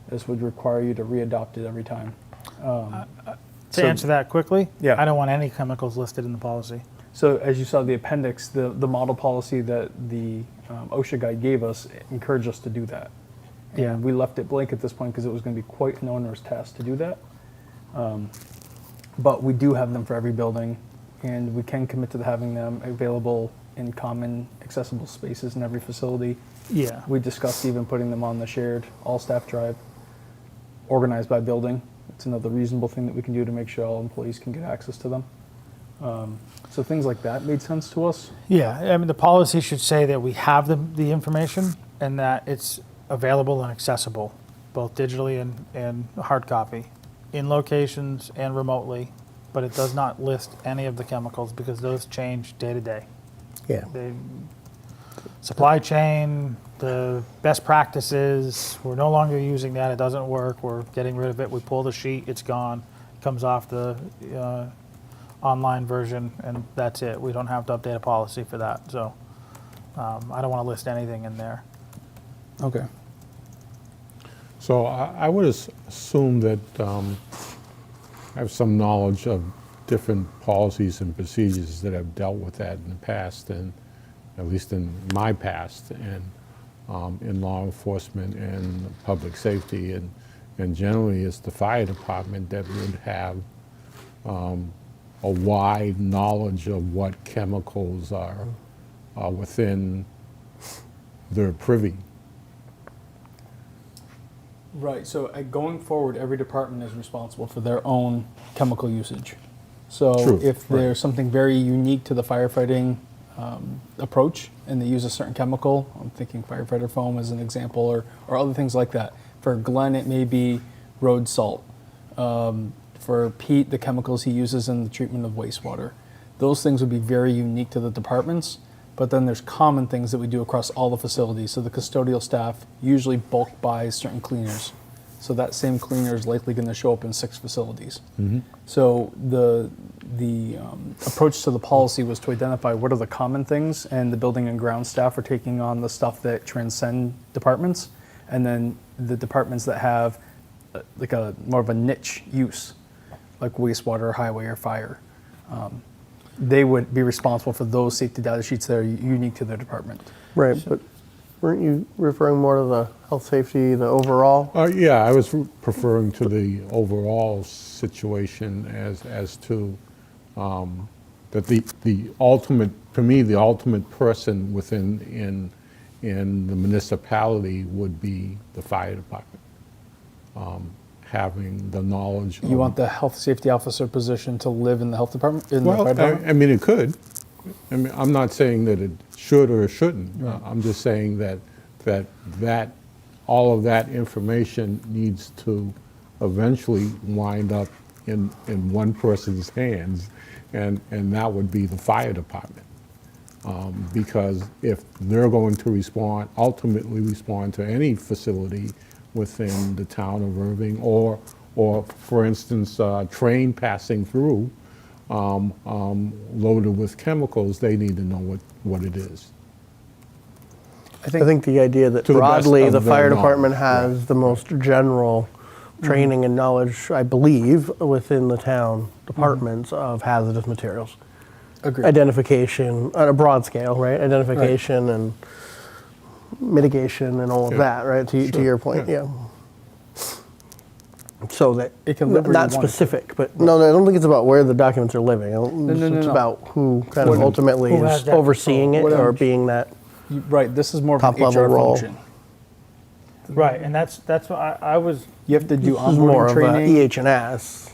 as would require you to re-adopt it every time. To answer that quickly, Yeah. I don't want any chemicals listed in the policy. So as you saw the appendix, the model policy that the OSHA guide gave us encouraged us to do that. Yeah. And we left it blank at this point because it was going to be quite an onerous task to do that. But we do have them for every building, and we can commit to having them available in common accessible spaces in every facility. Yeah. We discussed even putting them on the shared all-staff drive, organized by building. It's another reasonable thing that we can do to make sure all employees can get access to them. So things like that made sense to us. Yeah, I mean, the policy should say that we have the information and that it's available and accessible, both digitally and hard copy, in locations and remotely, but it does not list any of the chemicals because those change day to day. Yeah. The supply chain, the best practices, we're no longer using that, it doesn't work, we're getting rid of it, we pull the sheet, it's gone, it comes off the online version, and that's it. We don't have to update a policy for that, so I don't want to list anything in there. Okay. So I would assume that I have some knowledge of different policies and procedures that have dealt with that in the past, and at least in my past, and in law enforcement and public safety, and generally it's the fire department that would have a wide knowledge of what chemicals are within their privy. Right, so going forward, every department is responsible for their own chemical usage. So True, if there's something very unique to the firefighting approach and they use a certain chemical, I'm thinking firefighter foam as an example, or other things like that. For Glenn, it may be road salt. For Pete, the chemicals he uses in the treatment of wastewater. Those things would be very unique to the departments, but then there's common things that we do across all the facilities. So the custodial staff usually bulk buys certain cleaners. So that same cleaner is likely going to show up in 6 facilities. So the approach to the policy was to identify what are the common things, and the building and ground staff are taking on the stuff that transcend departments, and then the departments that have like a more of a niche use, like wastewater, highway, or fire, they would be responsible for those safety data sheets that are unique to their department. Right, but weren't you referring more to the health safety, the overall? Yeah, I was preferring to the overall situation as to that the ultimate, for me, the ultimate person within in the municipality would be the fire department. Having the knowledge. You want the health safety officer position to live in the health department, in the Well, fire department? I mean, it could. I mean, I'm not saying that it should or shouldn't. I'm just saying that all of that information needs to eventually wind up in one person's hands, and that would be the fire department. Because if they're going to ultimately respond to any facility within the town of Erving, or for instance, train passing through, loaded with chemicals, they need to know what it is. I think, I think the idea that To the best broadly of the their fire knowledge, department has the most general training and knowledge, I believe, within the town departments of hazardous materials. agreed. Identification on a broad scale, right? Identification and mitigation and all of Yeah. that, right? To Sure. your point, Yeah. yeah. So that It can live where not you want it to. specific, but no, I don't think it's about where the documents are living. It's no. about who kind of ultimately Who has is that overseeing it control. or being that. Right, this is more of an Top-level HR role. function. Right, and that's what I was. You have to do This is more onboarding of a training. EH&S,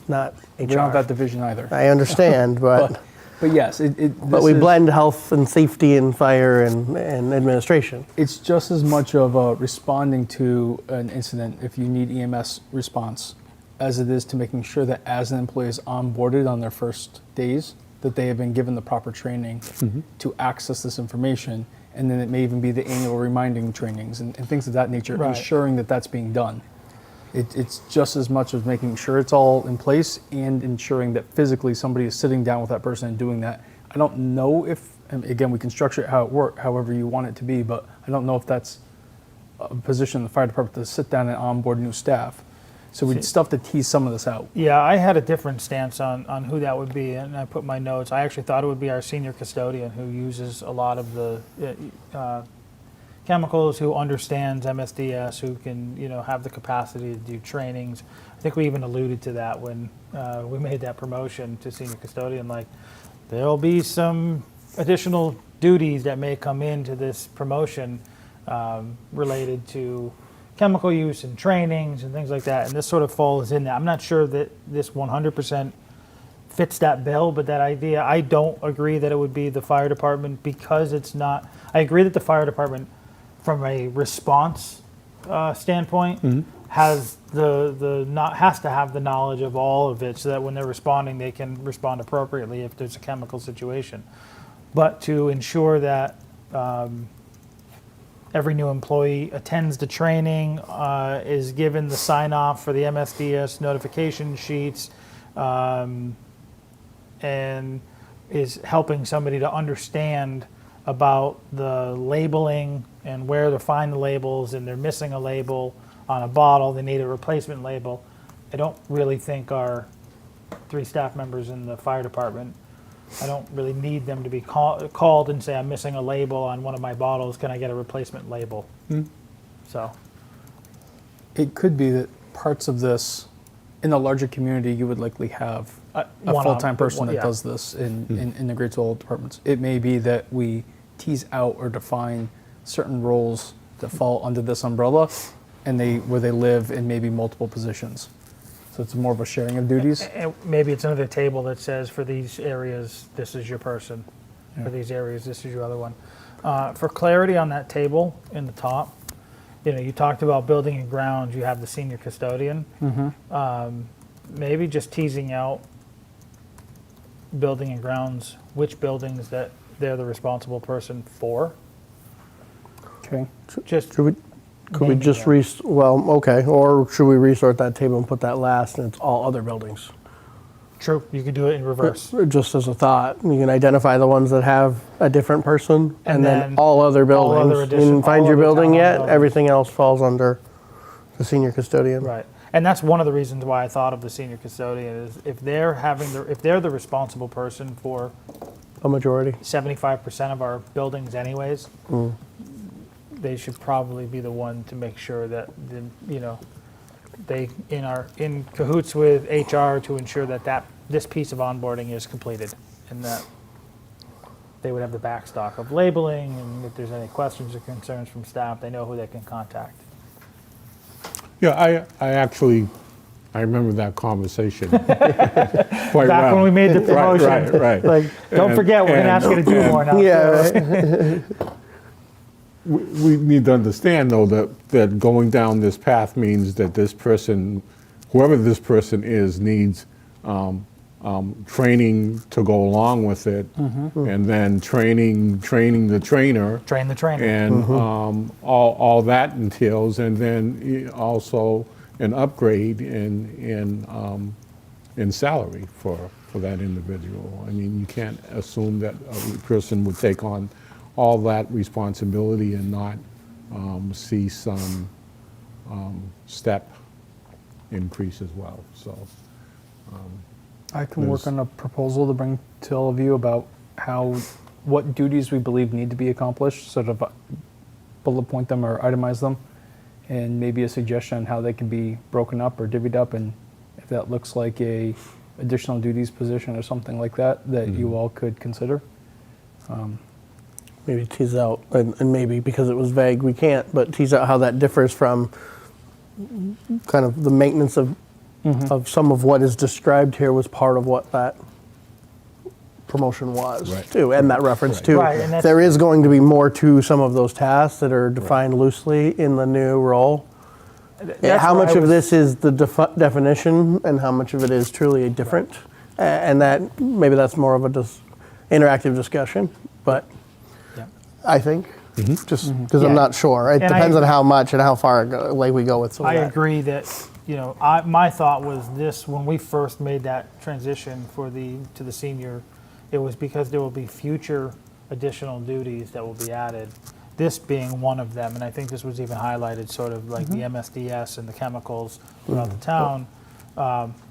not HR. We don't have that division either. I understand, but But yes, but we blend health and safety and fire and administration. It's just as much of a responding to an incident if you need EMS response as it is to making sure that as an employee is onboarded on their first days, that they have been given the proper training to access this information. And then it may even be the annual reminding trainings and things of that nature, Right. ensuring that that's being done. It's just as much as making sure it's all in place and ensuring that physically somebody is sitting down with that person and doing that. I don't know if, and again, we can structure it however you want it to be, but I don't know if that's a position in the fire department to sit down and onboard new staff. So we'd still have to tease some of this out. Yeah, I had a different stance on who that would be, and I put my notes. I actually thought it would be our senior custodian who uses a lot of the chemicals, who understands MSDS, who can have the capacity to do trainings. I think we even alluded to that when we made that promotion to senior custodian. Like, there'll be some additional duties that may come into this promotion related to chemical use and trainings and things like that, and this sort of falls in that. I'm not sure that this 100% fits that bill, but that idea, I don't agree that it would be the fire department because it's not. I agree that the fire department, from a response standpoint, has has to have the knowledge of all of it, so that when they're responding, they can respond appropriately if there's a chemical situation. But to ensure that every new employee attends the training, is given the sign-off for the MSDS notification sheets, and is helping somebody to understand about the labeling and where to find the labels, and they're missing a label on a bottle, they need a replacement label. I don't really think our 3 staff members in the fire department, I don't really need them to be called and say, I'm missing a label on one of my bottles, can I get a replacement label? So, It could be that parts of this, in the larger community, you would likely have a full-time person that does this and integrates all departments. It may be that we tease out or define certain roles that fall under this umbrella, and where they live in maybe multiple positions. So it's more of a sharing of duties. and maybe it's another table that says, for these areas, this is your person. For these areas, this is your other one. For clarity on that table in the top, you talked about building and grounds, you have the senior custodian. Maybe just teasing out building and grounds, which buildings that they're the responsible person for. Okay. Just Could we naming just them. okay, or should we resort that table and put that last and it's all other buildings? True, you could do it in reverse. Just as a thought, you can identify the ones that have a different person and then then all other all other buildings. You addition- didn't find all your other building town-owned yet, buildings. everything else falls under the senior custodian. Right, and that's one of the reasons why I thought of the senior custodian is if they're the responsible person for A majority. 75% of our buildings anyways, they should probably be the one to make sure that they in cahoots with HR to ensure that this piece of onboarding is completed, and that they would have the backstock of labeling, and if there's any questions or concerns from staff, they know who they can contact. Yeah, I remember that conversation quite Back well. when we made the promotion. Right. Like, don't forget, we're going to ask you to do more now. Yeah, too. right. We need to understand, though, that going down this path means that this person, whoever this person is, needs training to go along with it, and then training the trainer, Train the trainer. and all that entails, and then also an upgrade in salary for that individual. I mean, you can't assume that a person would take on all that responsibility and not see some step increase as well. So I can work on a proposal to bring to all of you about what duties we believe need to be accomplished, sort of bullet point them or itemize them, and maybe a suggestion on how they can be broken up or divvied up, and if that looks like a additional duties position or something like that you all could consider. Maybe tease out, and maybe because it was vague, we can't, but tease out how that differs from kind of the maintenance of some of what is described here was part of what that promotion was, Right. too, and that reference too. Right, and that's- There is going to be more to some of those tasks that are defined loosely in the new role. That's How where much I of was- this is the definition, and how much of it is truly a different? And that maybe that's more of a interactive discussion, but Yeah. I think just because Yeah. I'm not sure. It And depends I- on how much and how far we go with some of I that. agree that, my thought was this, when we first made that transition to the senior, it was because there will be future additional duties that will be added, this being one of them. And I think this was even highlighted, sort of like the MSDS and the chemicals throughout the town.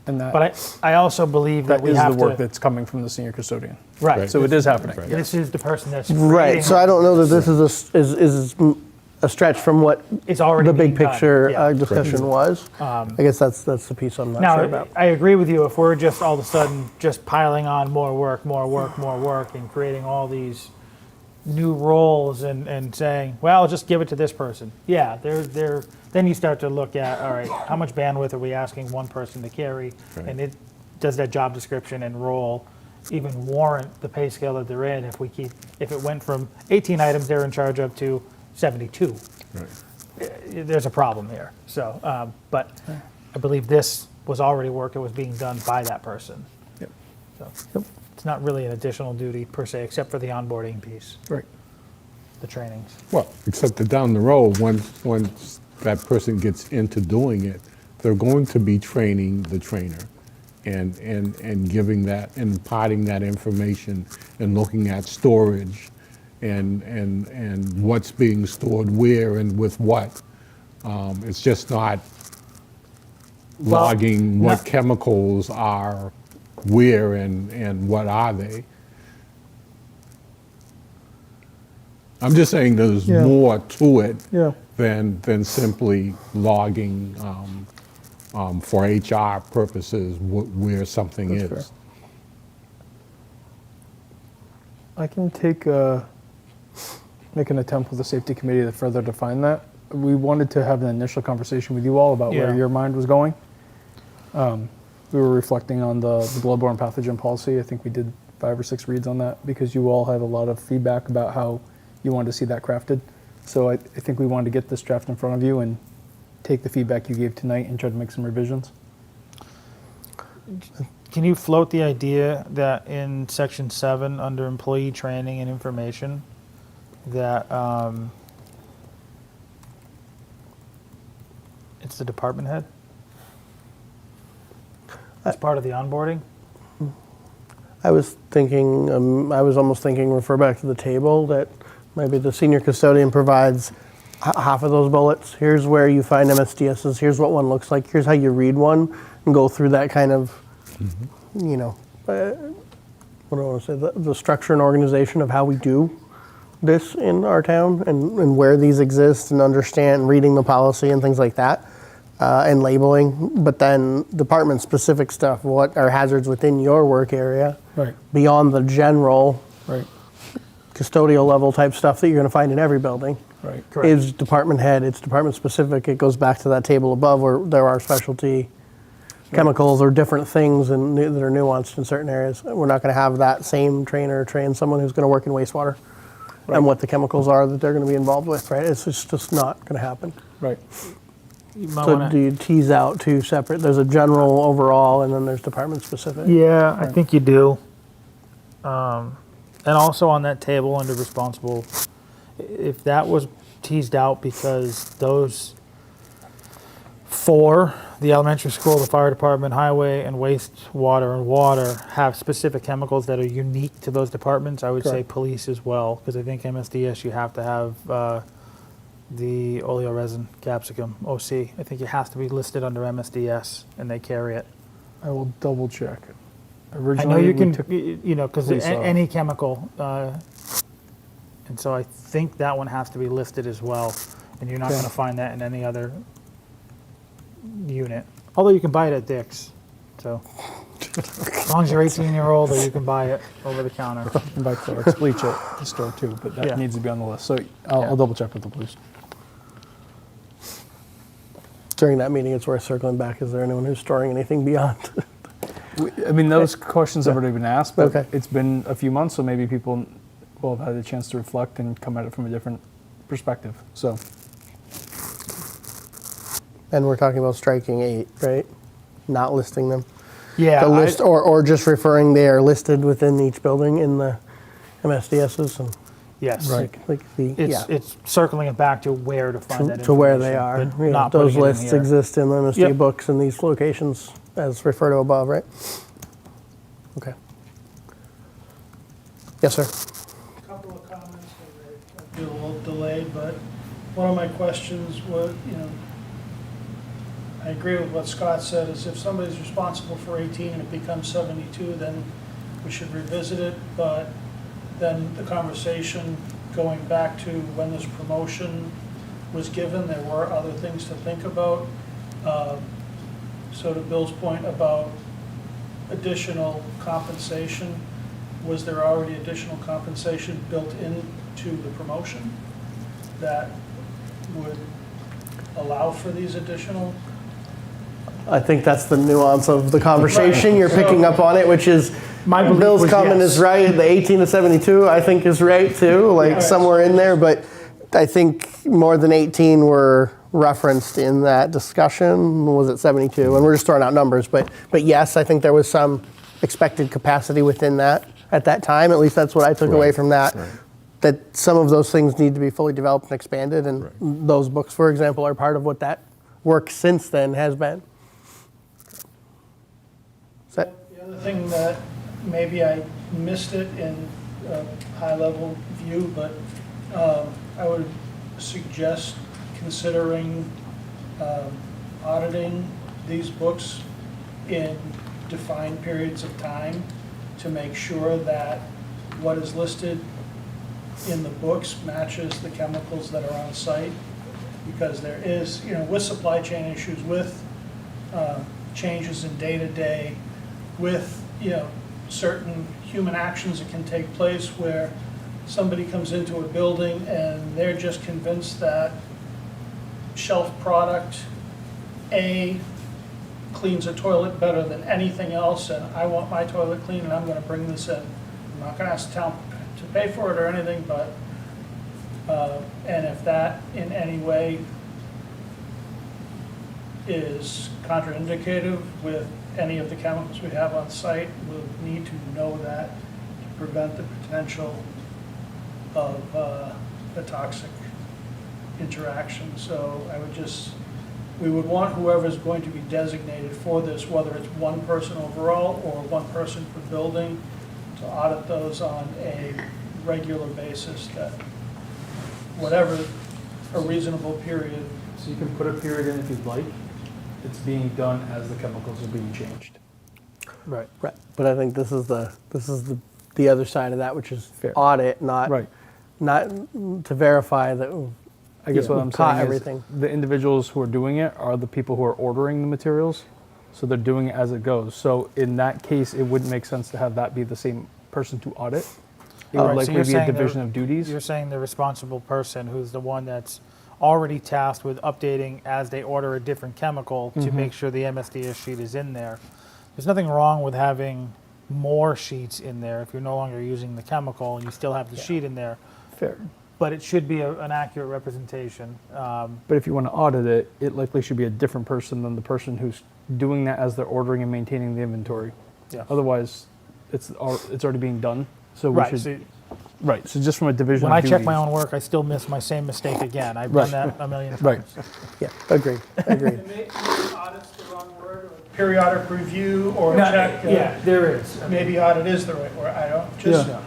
And that, But I also believe that that we is have the work to. that's coming from the senior custodian. Right. So it is happening. Right. This is the person that's Right. creating So I don't know that it. this is a stretch from what It's already the big being done. picture Yeah. discussion was. I guess that's the piece I'm not sure Now, about. I agree with you. If we're just all of a sudden just piling on more work, and creating all these new roles and saying, well, just give it to this person. Yeah, then you start to look at, all right, how much bandwidth are we asking one person to carry? Right. And does that job description and role even warrant the pay scale that they're in if it went from 18 items they're in charge of to 72? Right. There's a problem here. So, but I believe this was already work that was being done by that person. Yep. So it's not really an additional duty per se, except for the onboarding piece, Right. the trainings. Well, except that down the road, once that person gets into doing it, they're going to be training the trainer and giving that, imparting that information and looking at storage and what's being stored where and with what. It's just not Well, logging no- what chemicals are where and what are they. I'm just saying there's Yeah. more to it Yeah. than simply logging for HR purposes where something That's is. I can make an attempt with the safety committee to further define that. We wanted to have an initial conversation with you all about Yeah. where your mind was going. We were reflecting on the bloodborne pathogen policy. I think we did 5 or 6 reads on that because you all had a lot of feedback about how you wanted to see that crafted. So I think we wanted to get this draft in front of you and take the feedback you gave tonight and try to make some revisions. Can you float the idea that in section 7, under employee training and information, that it's the department head? As part of the onboarding? I was almost thinking, refer back to the table, that maybe the senior custodian provides half of those bullets. Here's where you find MSDSs, here's what one looks like, here's how you read one, and go through that kind of, what do I want to say, the structure and organization of how we do this in our town and where these exist and understand reading the policy and things like that. and labeling, but then department-specific stuff, what are hazards within your work area, Right, beyond the general right, custodial level type stuff that you're going to find in every building, right. is department head, it's department-specific. It goes back to that table above where there are specialty chemicals or different things and that are nuanced in certain areas. We're not going to have that same trainer train someone who's going to work in wastewater and what the chemicals are that they're going to be involved with, right? It's just not going to happen. Right. You might So wanna- do you tease out two separate? There's a general overall, and then there's department specific. Yeah, I think you do. And also on that table under responsible, if that was teased out because those four, the elementary school, the fire department, highway, and wastewater and water, have specific chemicals that are unique to those departments, I would say Correct. police as well, because I think MSDS, you have to have the oleoresin capsicum, OC. I think it has to be listed under MSDS, and they carry it. I will double check. I Originally, know you we can, took- you know, because police off. any chemical, and so I think that one has to be listed as well, and you're not Okay. going to find that in any other unit. Although you can buy it at Dick's, so as long as you're 18-year-old, or you can buy it over the counter. and by Clorox bleach at the store too, but that Yeah. needs to be on the list. So I'll, Yeah. I'll double check with the police. During that meeting, it's worth circling back. Is there anyone who's storing anything beyond? I mean, those questions have already been asked, but Okay. it's been a few months, so maybe people will have had a chance to reflect and come at it from a different perspective. So, And we're talking about striking 8, right? Not listing them. Yeah, The list, or just referring they are listed within each building in the MSDSs and yes. like the It's circling it back to where to find that to where they are. information, but Yeah, not those putting it in lists here. exist in the MSD Yep. books in these locations as referred to above, right? Okay. Yes, sir. Couple of comments, and I feel a little delayed, but one of my questions was, I agree with what Scott said, is if somebody's responsible for 18 and it becomes 72, then we should revisit it, but then the conversation going back to when this promotion was given, there were other things to think about. So to Bill's point about additional compensation, was there already additional compensation built into the promotion that would allow for these additional? I think that's the nuance of the conversation. You're picking up on it, which is My belief Bill's was comment yes. is right. The 18 to 72, I think, is right too, like Yeah. somewhere in there. But I think more than 18 were referenced in that discussion. Was it 72? And we're just throwing out numbers, but yes, I think there was some expected capacity within that at that time. At least that's what I took away from that. That some of those things need to be fully developed and expanded, and those books, for example, are part of what that work since then has been. Is that- The other thing that maybe I missed it in a high-level view, but I would suggest considering auditing these books in defined periods of time to make sure that what is listed in the books matches the chemicals that are on site. Because there is, with supply chain issues, with changes in day-to-day, with, certain human actions that can take place where somebody comes into a building and they're just convinced that shelf product A cleans a toilet better than anything else, and I want my toilet clean and I'm gonna bring this in. I'm not gonna ask the town to pay for it or anything, but, and if that in any way is contraindicative with any of the chemicals we have on site, we'll need to know that to prevent the potential of a toxic interaction. So I would we would want whoever's going to be designated for this, whether it's one person overall or one person per building, to audit those on a regular basis, that whatever a reasonable period. So you can put a period in if you'd like. It's being done as the chemicals are being changed. Right. Right. But I think this is the other side of that, which is Fair. audit, not Right. not to verify that I guess Yeah. what I'm Caught saying everything. is the individuals who are doing it are the people who are ordering the materials, so they're doing it as it goes. So in that case, it wouldn't make sense to have that be the same person to audit. It would Right, so likely you're be a saying division the- of duties. You're saying the responsible person who's the one that's already tasked with updating as they order a different chemical to make sure the MSDS sheet is in there. There's nothing wrong with having more sheets in there if you're no longer using the chemical and you still have the sheet in there, Fair. but it should be an accurate representation. But if you want to audit it, it likely should be a different person than the person who's doing that as they're ordering and maintaining the inventory. Yeah. Otherwise, it's already being done. So we Right, should. so Right. So just from a division when of I duties. check my own work, I still miss my same mistake again. I've Right. done that a million times. Right. Yeah, agreed, agreed. And maybe audit's the wrong word, or periodic review or No, check. yeah, there is. Maybe audit is the right word, I don't, just, Yeah.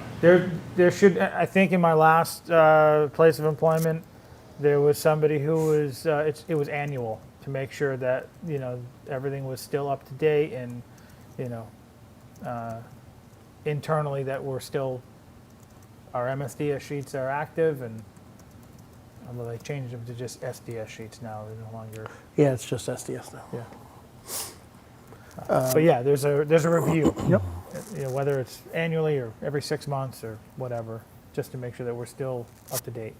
There should, I think in my last place of employment, there was somebody who was, it was annual to make sure that, everything was still up to date and, internally that we're still, our MSDS sheets are active and, although they changed them to just SDS sheets now, they're no longer, Yeah, it's just SDS now. yeah. But yeah, there's a review. Yep. Whether it's annually or every 6 months or whatever, just to make sure that we're still up to date.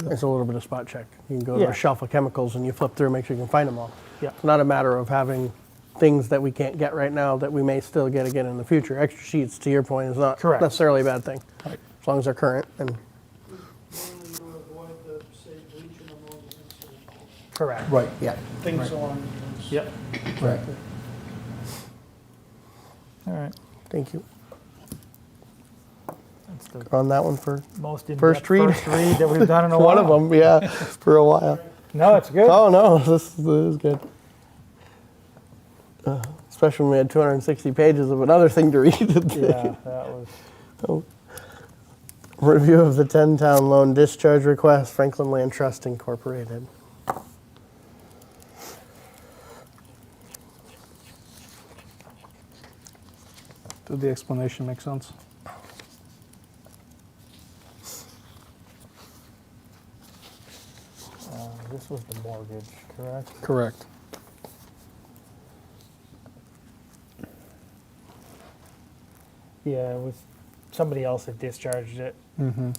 It's a little bit of spot check. You can go to Yeah. a shelf of chemicals and you flip through, make sure you can find them all. Yeah. It's not a matter of having things that we can't get right now that we may still get again in the future. Extra sheets, to your point, is not Correct. necessarily a bad thing. As long as they're current and mainly to avoid the, say, bleaching ammonia incident, Correct. Right. yeah. things along those. Yep. Right. All right. Thank you. That's the On that one for most in-depth First read? first read that we've done in a one while. of them, yeah, for a while. No, it's good. Oh no, this is good. Especially when we had 260 pages of another thing to read. Yeah, that was. Review of the 10-town loan discharge request, Franklin Land Trust Incorporated. Did the explanation make sense? This was the mortgage, correct? Correct. Yeah, it was somebody else that discharged it, Mm-hmm.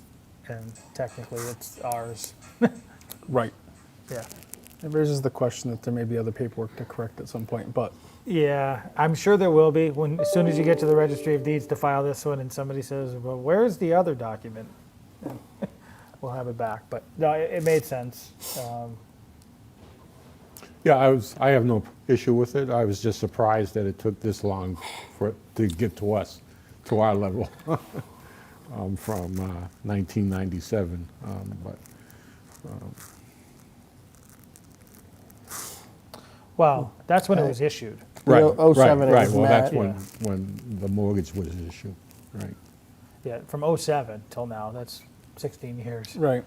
and technically it's ours. Right. Yeah. It raises the question that there may be other paperwork to correct at some point, but Yeah, I'm sure there will be when as soon as you get to the registry of deeds to file this one, and somebody says, "Well, where's the other document?" And we'll have it back. But no, it made sense. Yeah, I have no issue with it. I was just surprised that it took this long for it to get to us, to our level, from 1997. But Well, that's when it was issued. The 07 it right. was Well, that's met. when the mortgage was issued, right? Yeah, from 07 till now. That's 16 years. right.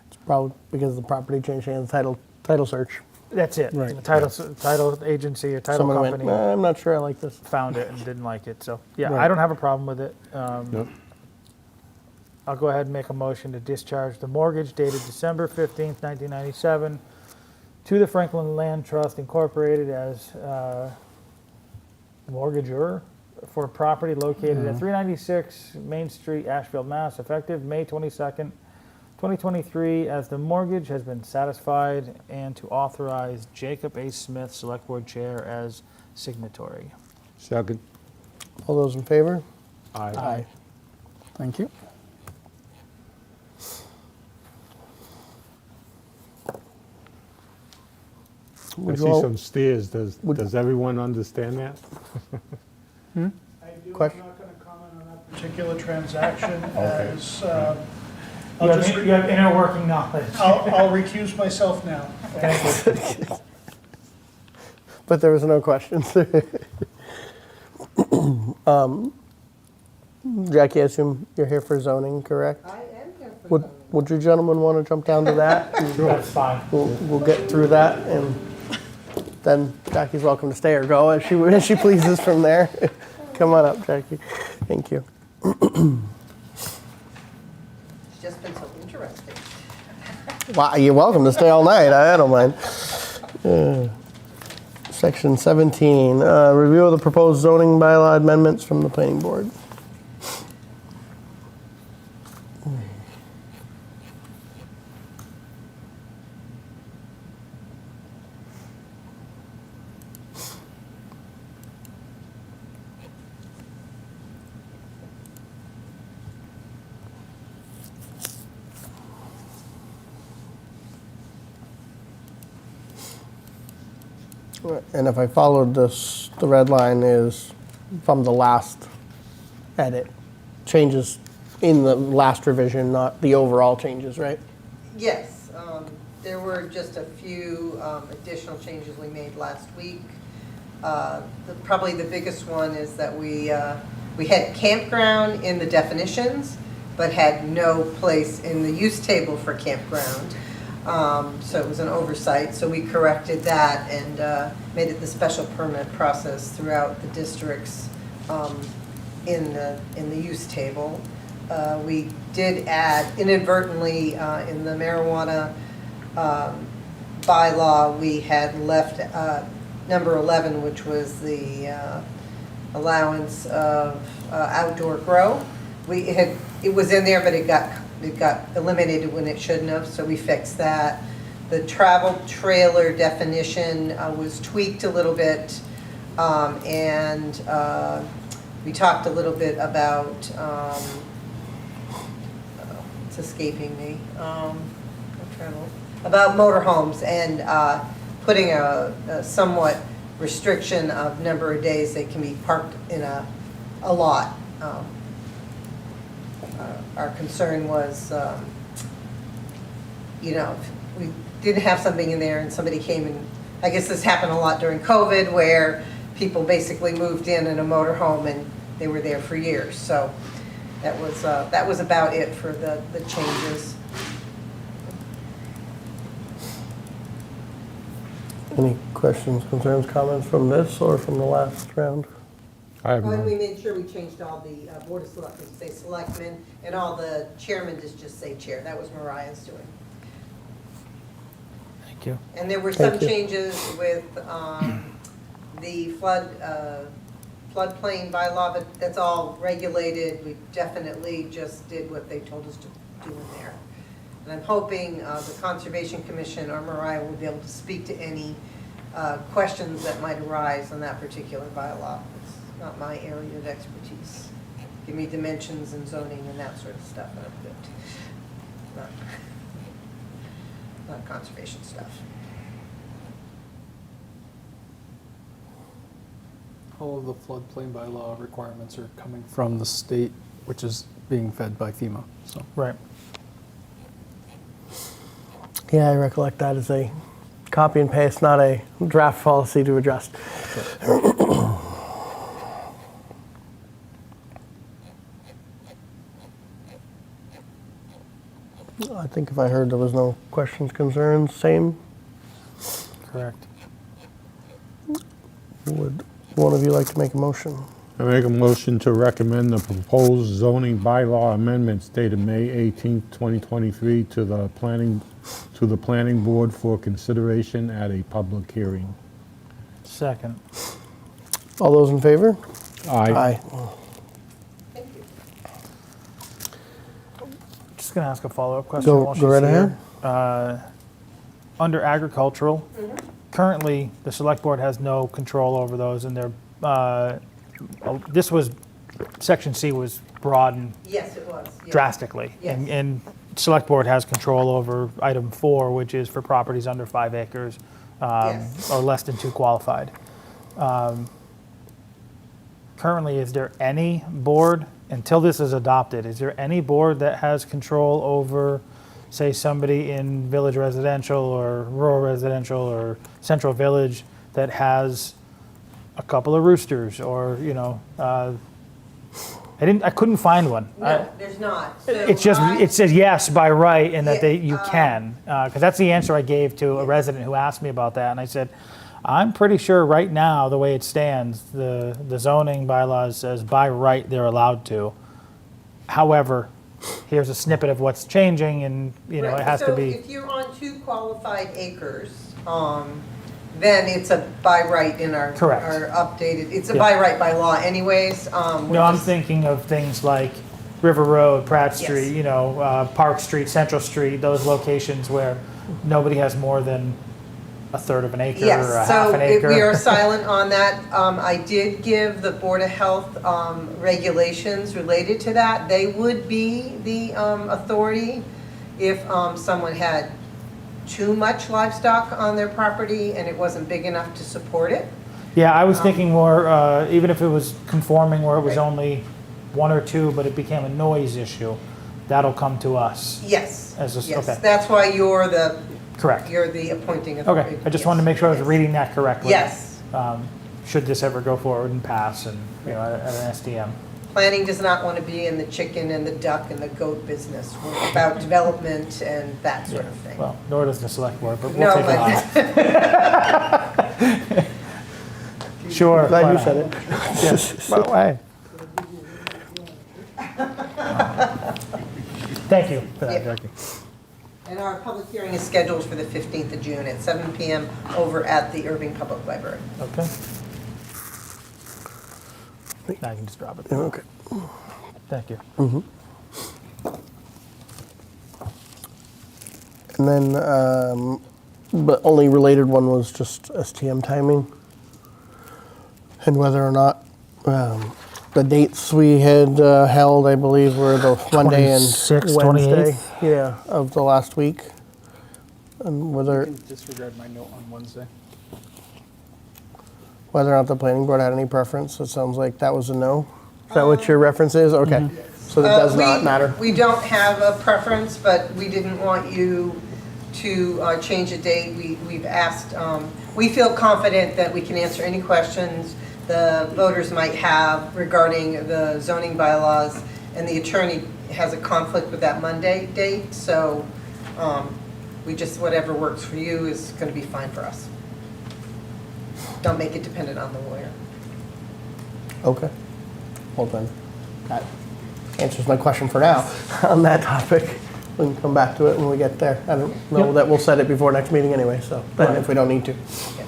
It's probably because the property changed hands, title search. That's it. Right. The title agency or title Someone company went, I'm not sure I like this. found it and didn't like it. So yeah, Right. I don't have a problem with it. Yep. I'll go ahead and make a motion to discharge the mortgage dated December 15th, 1997 to the Franklin Land Trust Incorporated as mortgagor for property located at 396 Main Street, Ashfield, Mass., effective May 22nd, 2023, as the mortgage has been satisfied, and to authorize Jacob A. Smith, Select Board Chair, as signatory. Second. All those in favor? Aye. Thank you. I Would see you all- some stares. Does everyone understand that? I do, I'm Question? not gonna comment on that particular transaction as, You I'll just, have inner working knowledge. I'll recuse myself now. But there was no questions. Jackie, I assume you're here for zoning, correct? I am here for zoning. Would you gentlemen want to jump down to that? That's fine. We'll get through that, and then Jackie's welcome to stay or go as she pleases from there. Come on up, Jackie. Thank you. just been so interesting. Wow, you're welcome to stay all night. I don't mind. Section 17, review of the proposed zoning bylaw amendments from the planning board. And if I followed this, the red line is from the last edit. Changes in the last revision, not the overall changes, right? Yes, there were just a few additional changes we made last week. Probably the biggest one is that we had campground in the definitions, but had no place in the use table for campground. So it was an oversight, so we corrected that and made it the special permit process throughout the districts in the use table. We did add inadvertently in the marijuana bylaw, we had left number 11, which was the allowance of outdoor grow. It was in there, but it got eliminated when it shouldn't have, so we fixed that. The travel trailer definition was tweaked a little bit, and we talked a little bit about, it's escaping me, about motorhomes and putting a somewhat restriction of number of days they can be parked in a lot. Our concern was, if we didn't have something in there and somebody came and, I guess this happened a lot during COVID where people basically moved in a motorhome and they were there for years. So that was about it for the changes. Any questions, concerns, comments from this or from the last round? I have And we none. made sure we changed all the board of selectmen to say selectmen, and all the chairmen to just say chair. That was Mariah's doing. Thank you. And there were some Thank you. changes with the floodplain bylaw, but that's all regulated. We definitely just did what they told us to do in there. And I'm hoping the Conservation Commission or Mariah will be able to speak to any questions that might arise on that particular bylaw. It's not my area of expertise. Give me dimensions and zoning and that sort of stuff, and I'm good. Not conservation stuff. All of the floodplain bylaw requirements are coming from the state, which is being fed by FEMA, so. Right. Yeah, I recollect that as a copy and paste, not a draft policy to adjust. I think if I heard there was no questions, concerns, same. Correct. Would one of you like to make a motion? I make a motion to recommend the proposed zoning bylaw amendments dated May 18th, 2023 to the planning board for consideration at a public hearing. Second. All those in favor? Aye. Thank you. Just going to ask a follow-up question Go while she's right here. Under agricultural, currently the select board has no control over those, and section C was broadened Yes, it was. Yes. drastically. Yes. And select board has control over item 4, which is for properties under 5 acres Yes. or less than 2 qualified. Currently, is there any board, until this is adopted, is there any board that has control over, say, somebody in village residential or rural residential or central village that has a couple of roosters or, I couldn't find one. No, there's not. So It's just, I- it says yes by right and that Yeah, you can. Because that's the answer I gave to a resident who asked me about that. And I said, I'm pretty sure right now, the way it stands, the zoning bylaws says by right they're allowed to. However, here's a snippet of what's changing, and, you know, it Right, has to so be, if you're on 2 qualified acres, then it's a by right in our. Correct. Our updated, it's a Yeah. by right by law anyways. no, I'm thinking of things like River Road, Pratt Yes. Street, you know, Park Street, Central Street, those locations where nobody has more than a third of an acre or a Yes, half so an acre. we are silent on that. I did give the Board of Health regulations related to that. They would be the authority if someone had too much livestock on their property and it wasn't big enough to support it. Yeah, I was thinking more, even if it was conforming where it was Right. only 1 or 2, but it became a noise issue, that'll come to us. Yes, As a- yes, okay. that's why you're the Correct. appointing authority. Okay, I just wanted to make sure I was Yes. reading that correctly. Yes. Should this ever go forward and pass and, you know, at an SDM. Planning does not want to be in the chicken and the duck and the goat business. We're about development and that sort of thing. Well, nor does the select board, but we'll No, take it on. but Sure. Glad why you not? said it. Yes. Well, why? Thank you for that, Yeah. Jackie. And our public hearing is scheduled for the 15th of June at 7 PM over at the Erving Public Library. Okay. Now I can just drop it. Yeah, okay. Thank you. And then, but only related one was just STM timing and whether or not the dates we had held, I believe, were the Monday and 26th, Wednesday, 28th? yeah, of the last week, and whether Disregard my note on Wednesday. or not the planning board had any preference. It sounds like that was a no. Is that what your reference is? Okay, so that does not matter. We don't have a preference, but we didn't want you to change a date. We've asked, we feel confident that we can answer any questions the voters might have regarding the zoning bylaws, and the attorney has a conflict with that Monday date, so we just, whatever works for you is going to be fine for us. Don't make it dependent on the lawyer. Okay. Well then, that answers my question for now on that topic. We can come back to it when we get there. I don't know Yep. that we'll set it before next meeting anyway, so, then if we don't need to. Yeah.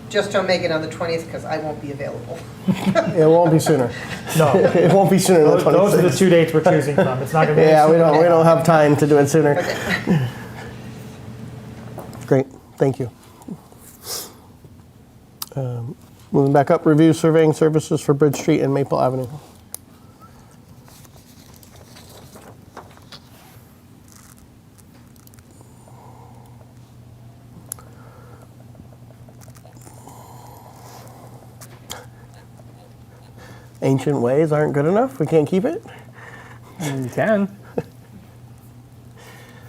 Just don't make it on the 20th because I won't be available. It won't be sooner. No, It won't be sooner than the those are the 26th. 2 dates we're choosing from. It's not going to be. Yeah, we don't have time to do it sooner. Okay. Great, thank you. Moving back up, review surveying services for Bridge Street and Maple Avenue. Ancient ways aren't good enough? We can't keep it? You can.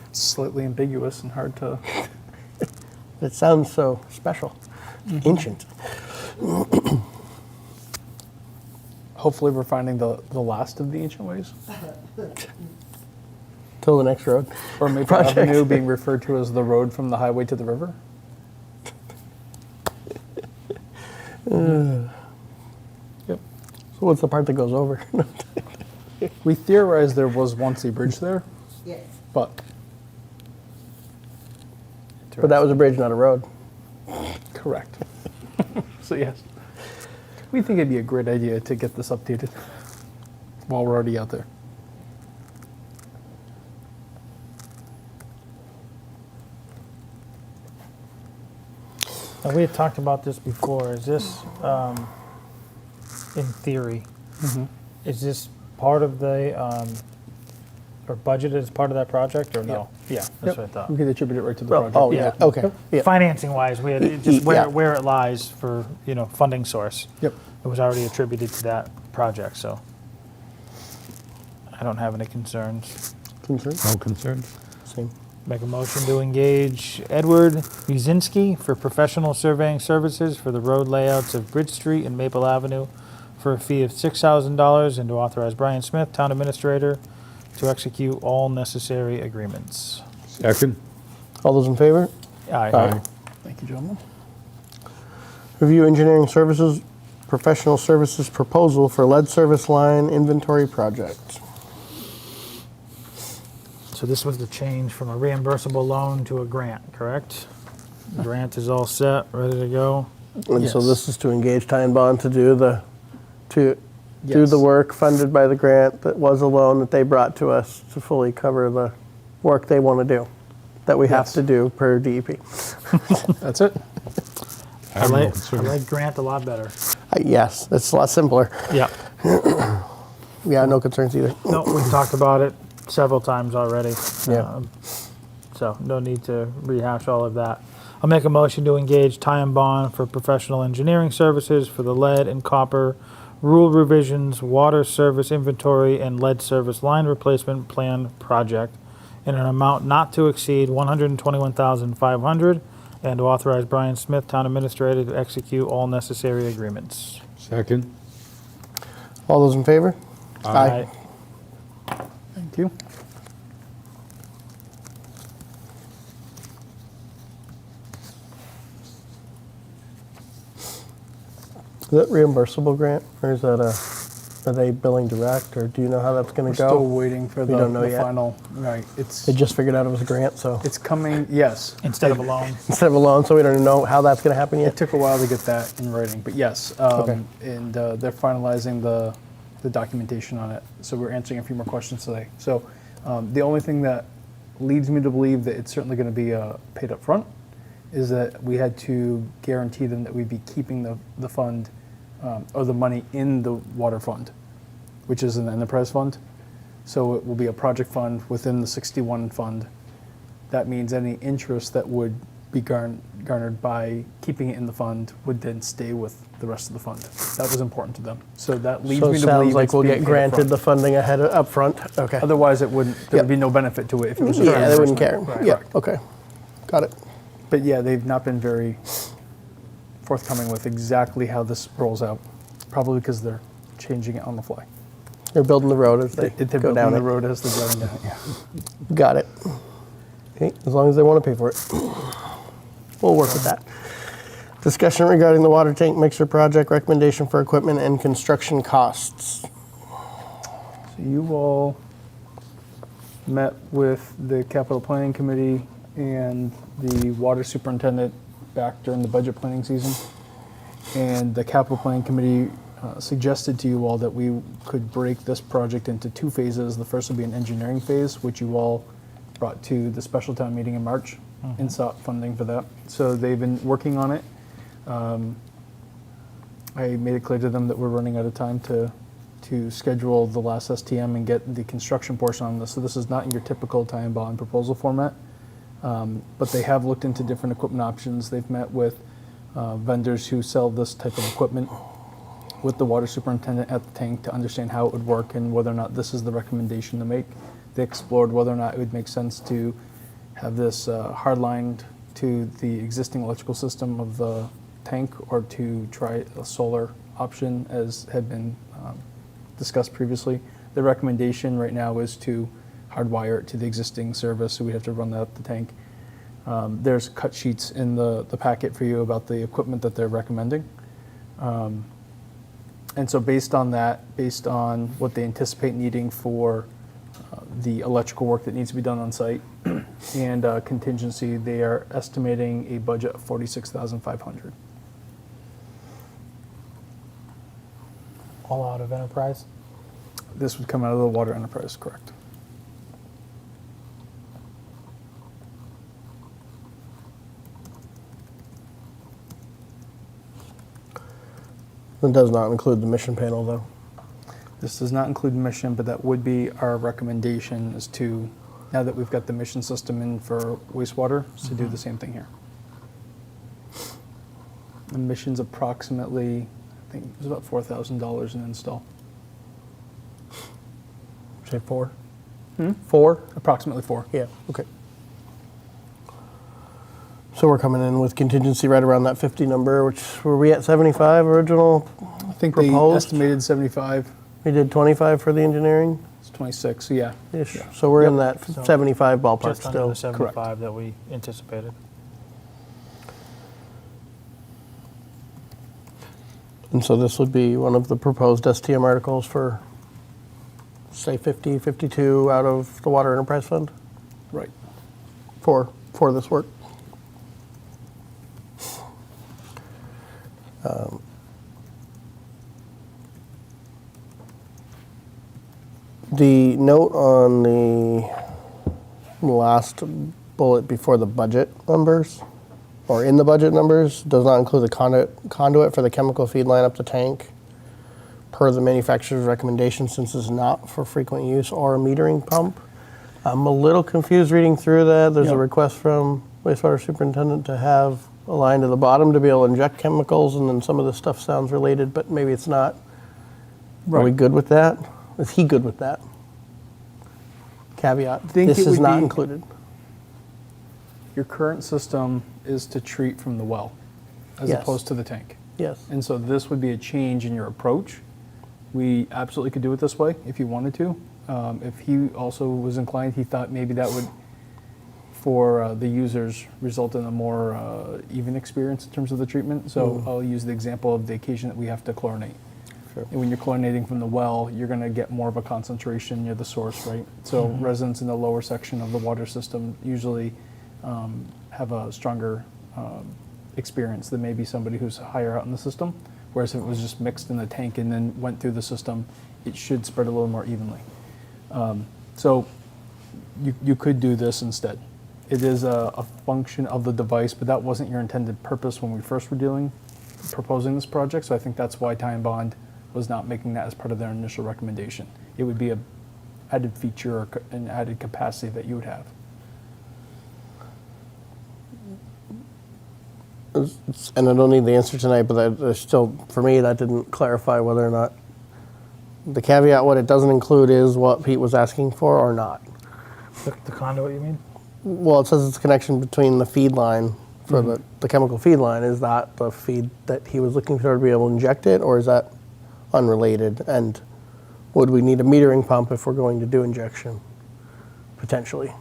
It's slightly ambiguous and hard to. It sounds so special, ancient. Hopefully, we're finding the last of the ancient ways, Till the next road. or maybe Project. Avenue being referred to as the road from the highway to the river. Yep. So what's the part that goes over? We theorize there was once a bridge there, Yes. but But that was a bridge, not a road. correct. So yes, we think it'd be a great idea to get this updated while we're already out there. Now, we had talked about this before. Is this, in theory, is this part of the, or budgeted as part of that project, or no? Yeah, that's what I thought. We could attribute it right to the Oh, project. oh, yeah, okay. Yeah. Financing wise, we had it just Yeah. where it lies for, you know, funding source. Yep. It was already attributed to that project, so I don't have any concerns. Concerns? No concerns? Same. Make a motion to engage Edward Buzinski for professional surveying services for the road layouts of Bridge Street and Maple Avenue for a fee of $6,000, and to authorize Brian Smith, town administrator, to execute all necessary agreements. Second? All those in favor? Aye. Thank you, gentlemen. Review engineering services, professional services proposal for lead service line inventory project. So this was the change from a reimbursable loan to a grant, correct? Grant is all set, ready to go. And so Yes. this is to engage Ty and Bond to do the Yes. work funded by the grant that was a loan that they brought to us to fully cover the work they want to do, that we have Yes. to do per DEP. That's it. I have no I concern. like grant a lot better. Yes, it's a lot simpler. Yeah. Yeah, no concerns either. No, we've talked about it several times already. Yeah. So no need to rehash all of that. I'll make a motion to engage Ty and Bond for professional engineering services for the lead and copper rule revisions, water service inventory, and lead service line replacement plan project in an amount not to exceed $121,500, and to authorize Brian Smith, Town Administrator, to execute all necessary agreements. Second. All those in favor? Aye. Thank you. Is that reimbursable grant, or is that are they billing direct, or do you know how that's going We're to still go? waiting for We the, don't know the yet. final. Right. It's They just figured out it was a grant, so it's coming. Yes. Instead of a loan. instead of a loan, so we don't know how that's going to happen It yet. took a while to get that in writing, but yes. Okay. And they're finalizing the documentation on it. So we're answering a few more questions today. So the only thing that leads me to believe that it's certainly going to be paid up front is that we had to guarantee them that we'd be keeping the fund or the money in the water fund, which is an enterprise fund. So it will be a project fund within the 61 fund. That means any interest that would be garnered by keeping it in the fund would then stay with the rest of the fund. That was important to them. So that leads So me it to believe sounds like it's we'll being get paid granted upfront. the funding ahead of, up front. Okay. Otherwise, it wouldn't. There Yep. would be no benefit to it if it was just Yeah, they wouldn't care. reimbursement. Yeah. Correct. Okay. Got it. But yeah, they've not been very forthcoming with exactly how this rolls out. Probably because they're changing it on the fly. They're building the road as they They're go building down the it. road as they're driving down it. Yeah. Got it. Okay, as long as they want to pay for it. We'll work with that. Discussion regarding the water tank mixer project, recommendation for equipment and construction costs. So you all met with the capital planning committee and the water superintendent back during the budget planning season. And the capital planning committee suggested to you all that we could break this project into two phases. The first would be an engineering phase, which you all brought to the special town meeting in March and sought funding for that. So they've been working on it. I made it clear to them that we're running out of time to schedule the last STM and get the construction portion on this. So this is not your typical tie and bond proposal format. But they have looked into different equipment options. They've met with vendors who sell this type of equipment with the water superintendent at the tank to understand how it would work and whether or not this is the recommendation to make. They explored whether or not it would make sense to have this hardlined to the existing electrical system of the tank or to try a solar option as had been discussed previously. The recommendation right now is to hardwire it to the existing service, so we have to run that up the tank. There's cut sheets in the packet for you about the equipment that they're recommending. And so based on that, based on what they anticipate needing for the electrical work that needs to be done on site and contingency, they are estimating a budget of $46,500. All out of enterprise? This would come out of the water enterprise, correct? It does not include the mission panel, though. This does not include mission, but that would be our recommendation is to, now that we've got the mission system in for wastewater, is to do the same thing here. The mission's approximately, I think it was about $4,000 in install. Say 4? 4? Approximately 4. Yeah, okay. So we're coming in with contingency right around that 50 number, which were we at 75 original? I think they Proposed? estimated 75. We did 25 for the engineering It's 26, so yeah. ish. So we're in that So 75 ballpark Just under still. the 75 that we anticipated. And so this would be one of the proposed STM articles for, say, 50, 52 out of the Water Enterprise Fund? Right. for this work. The note on the last bullet before the budget numbers, or in the budget numbers, does not include the conduit for the chemical feed line up the tank per the manufacturer's recommendation, since it's not for frequent use or a metering pump. I'm a little confused reading through that. There's Yeah. a request from wastewater superintendent to have a line to the bottom to be able to inject chemicals, and then some of the stuff sounds related, but maybe it's not. Are we Right. good with that? Is he good with that? Caveat, Think this it is would not be- included. Your current system is to treat from the well as Yes. opposed to the tank. Yes. And so this would be a change in your approach. We absolutely could do it this way if you wanted to. If he also was inclined, he thought maybe that would, for the users, result in a more even experience in terms of the treatment. So I'll use the example of the occasion that we have to chlorinate. Sure. And when you're chlorinating from the well, you're going to get more of a concentration near the source, right? So residents in the lower section of the water system usually have a stronger experience than maybe somebody who's higher out in the system. Whereas if it was just mixed in the tank and then went through the system, it should spread a little more evenly. So you could do this instead. It is a function of the device, but that wasn't your intended purpose when we first were proposing this project. So I think that's why Time Bond was not making that as part of their initial recommendation. It would be a added feature or an added capacity that you would have. And I don't need the answer tonight, but that still, for me, that didn't clarify whether or not the caveat, what it doesn't include is what Pete was asking for or not. The conduit, you mean? Well, it says it's a connection between the feed line for the chemical feed line. Is that the feed that he was looking for to be able to inject it, or is that unrelated? And would we need a metering pump if we're going to do injection? Potentially.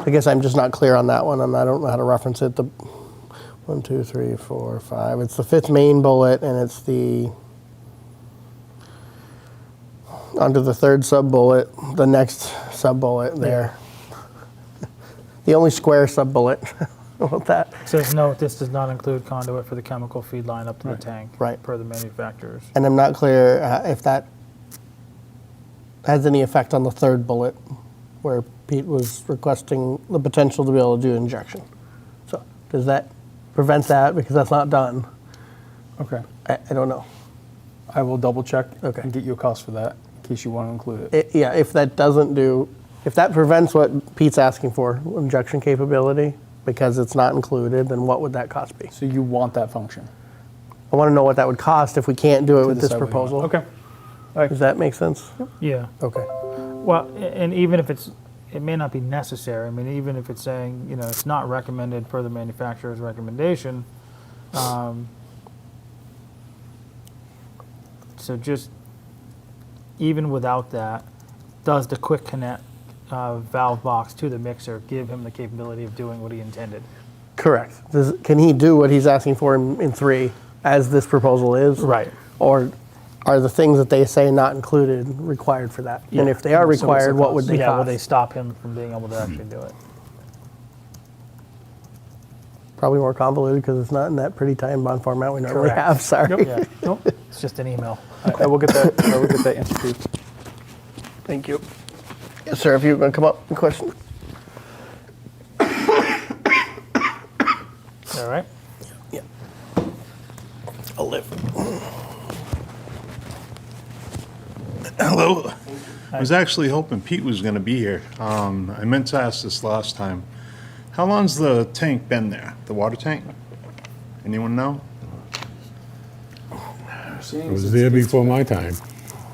I guess I'm just not clear on that one, and I don't know how to reference it. The 1, 2, 3, 4, 5. It's the fifth main bullet, and it's the under the third sub bullet, the next sub bullet there. The only square sub bullet. About that. Says note, this does not include conduit for the chemical feed line up to the tank. Right. Per the manufacturers. And I'm not clear if that has any effect on the third bullet, where Pete was requesting the potential to be able to do injection. So does that prevent that, because that's not done? Okay. I don't know. I will double check Okay. and get you a cost for that in case you want to include it. Yeah, if that doesn't do, if that prevents what Pete's asking for, injection capability, because it's not included, then what would that cost be? So you want that function? I want to know what that would cost if we can't do it to with this decide what you want. proposal. Okay. Does that make sense? Yeah. Okay. Well, and even if it may not be necessary. I mean, even if it's saying, it's not recommended per the manufacturer's recommendation. So just, even without that, does the quick connect valve box to the mixer give him the capability of doing what he intended? Correct. Can he do what he's asking for in 3, as this proposal is? Right. Or are the things that they say not included required for that? And if they are So what's the required, what cost? would they Yeah, cost? will they stop him from being able to actually do it? Probably more convoluted because it's not in that pretty time bond format we normally Correct. have. Sorry. Yeah. Nope. It's just an email. I will get that. I will get that answer to you. Thank you. Yes, sir. If you're going to come up with a question. All right. Yeah. I'll live. Hello. I was actually hoping Pete was going to be here. I meant to ask this last time. How long's the tank been there? The water tank? Anyone know? It was there before my time.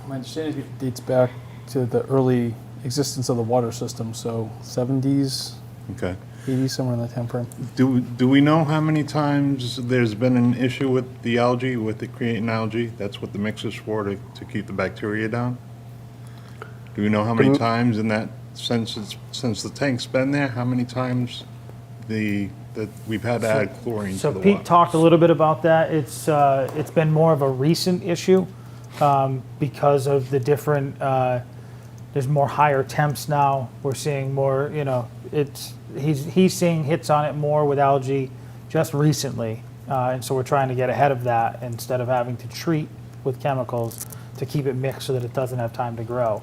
My understanding is it dates back to the early existence of the water system, so 70s, Okay. 80s, somewhere in that time frame. Do we know how many times there's been an issue with the algae, with it creating algae? That's what the mix is for, to keep the bacteria down? Do we know how many times in that, since the tank's been there, how many times that we've had to add chlorine So to the Pete water? talked a little bit about that. It's been more of a recent issue because of the different there's more higher temps now. We're seeing more, he's seeing hits on it more with algae just recently. And so we're trying to get ahead of that instead of having to treat with chemicals to keep it mixed so that it doesn't have time to grow.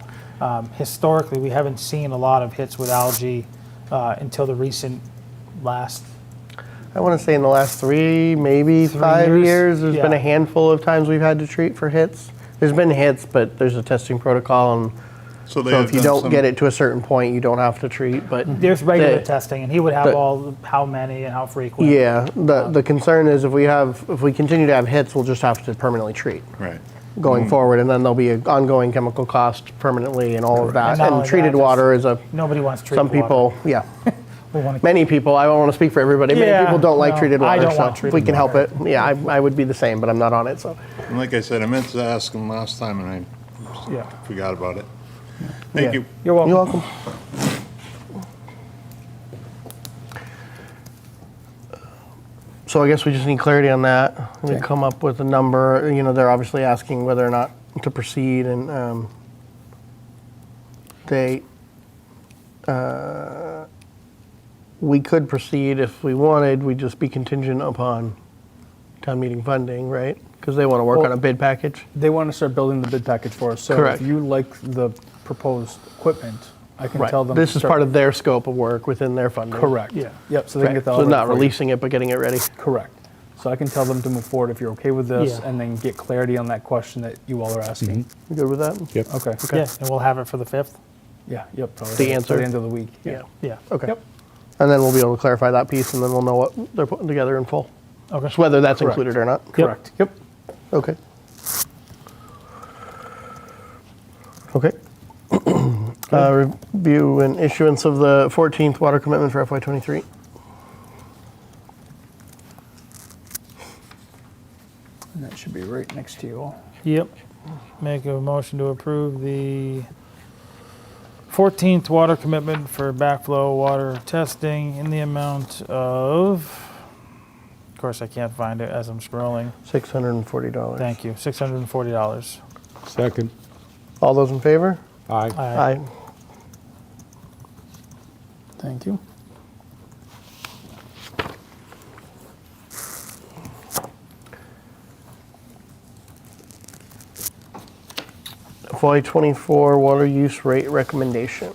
Historically, we haven't seen a lot of hits with algae until the recent last. I want to say in the last 3, maybe 5 years? years, there's been Yeah. a handful of times we've had to treat for hits. There's been hits, but there's a testing protocol, and So they so have if you done don't some- get it to a certain point, you don't have to treat. But There's regular the- testing, and he would have the- all how many and how frequent. Yeah, the concern is if we continue to have hits, we'll just have to permanently treat Right. going forward, and then there'll be an ongoing chemical cost permanently and all of that. And not And only treated that, just- water is Nobody wants treated some water. people, yeah. We wanna- Many people, I don't want to speak for everybody, many Yeah, people don't like no, treated I water, don't so want if we treated can help water. it, yeah, I would be the same, but I'm not on it, so. And like I said, I meant to ask him last time and Yeah. I forgot about it. Thank Yeah. you. You're welcome. You're welcome. So I guess we just need clarity on that. We Okay. come up with a number, they're obviously asking whether or not to proceed, and we could proceed if we wanted, we'd just be contingent upon town meeting funding, right? Because they want to work Well- on a bid package. They want to start building the bid package for us. So Correct. if you like the proposed equipment, I can Right. tell them. This to is start- part of their scope of work within their funding. Correct. Yeah. Yep. So they can Right. get that. So all not ready for you. releasing it, but getting it ready. Correct. So I can tell them to move forward if you're okay with this, Yeah. and then get clarity on that question that you all are asking. You good with that? Yep. Okay. Yeah, and we'll have it for the 5th. Yeah. Yep. Probably The by answer? the end of the week. Yeah. Yeah. Okay. Yep. And then we'll be able to clarify that piece, and then we'll know what they're putting together in full. Okay. Just whether that's Correct. included or not. Correct. Yep. Okay. Okay. Review and issuance of the 14th water commitment for FY23. And that should be right next to you all. Yep. Make a motion to approve the 14th water commitment for backflow water testing in the amount of course, I can't find it as I'm scrolling. $640. Thank you, $640. Second. All those in favor? Aye. Aye. Thank you. FY24 water use rate recommendation.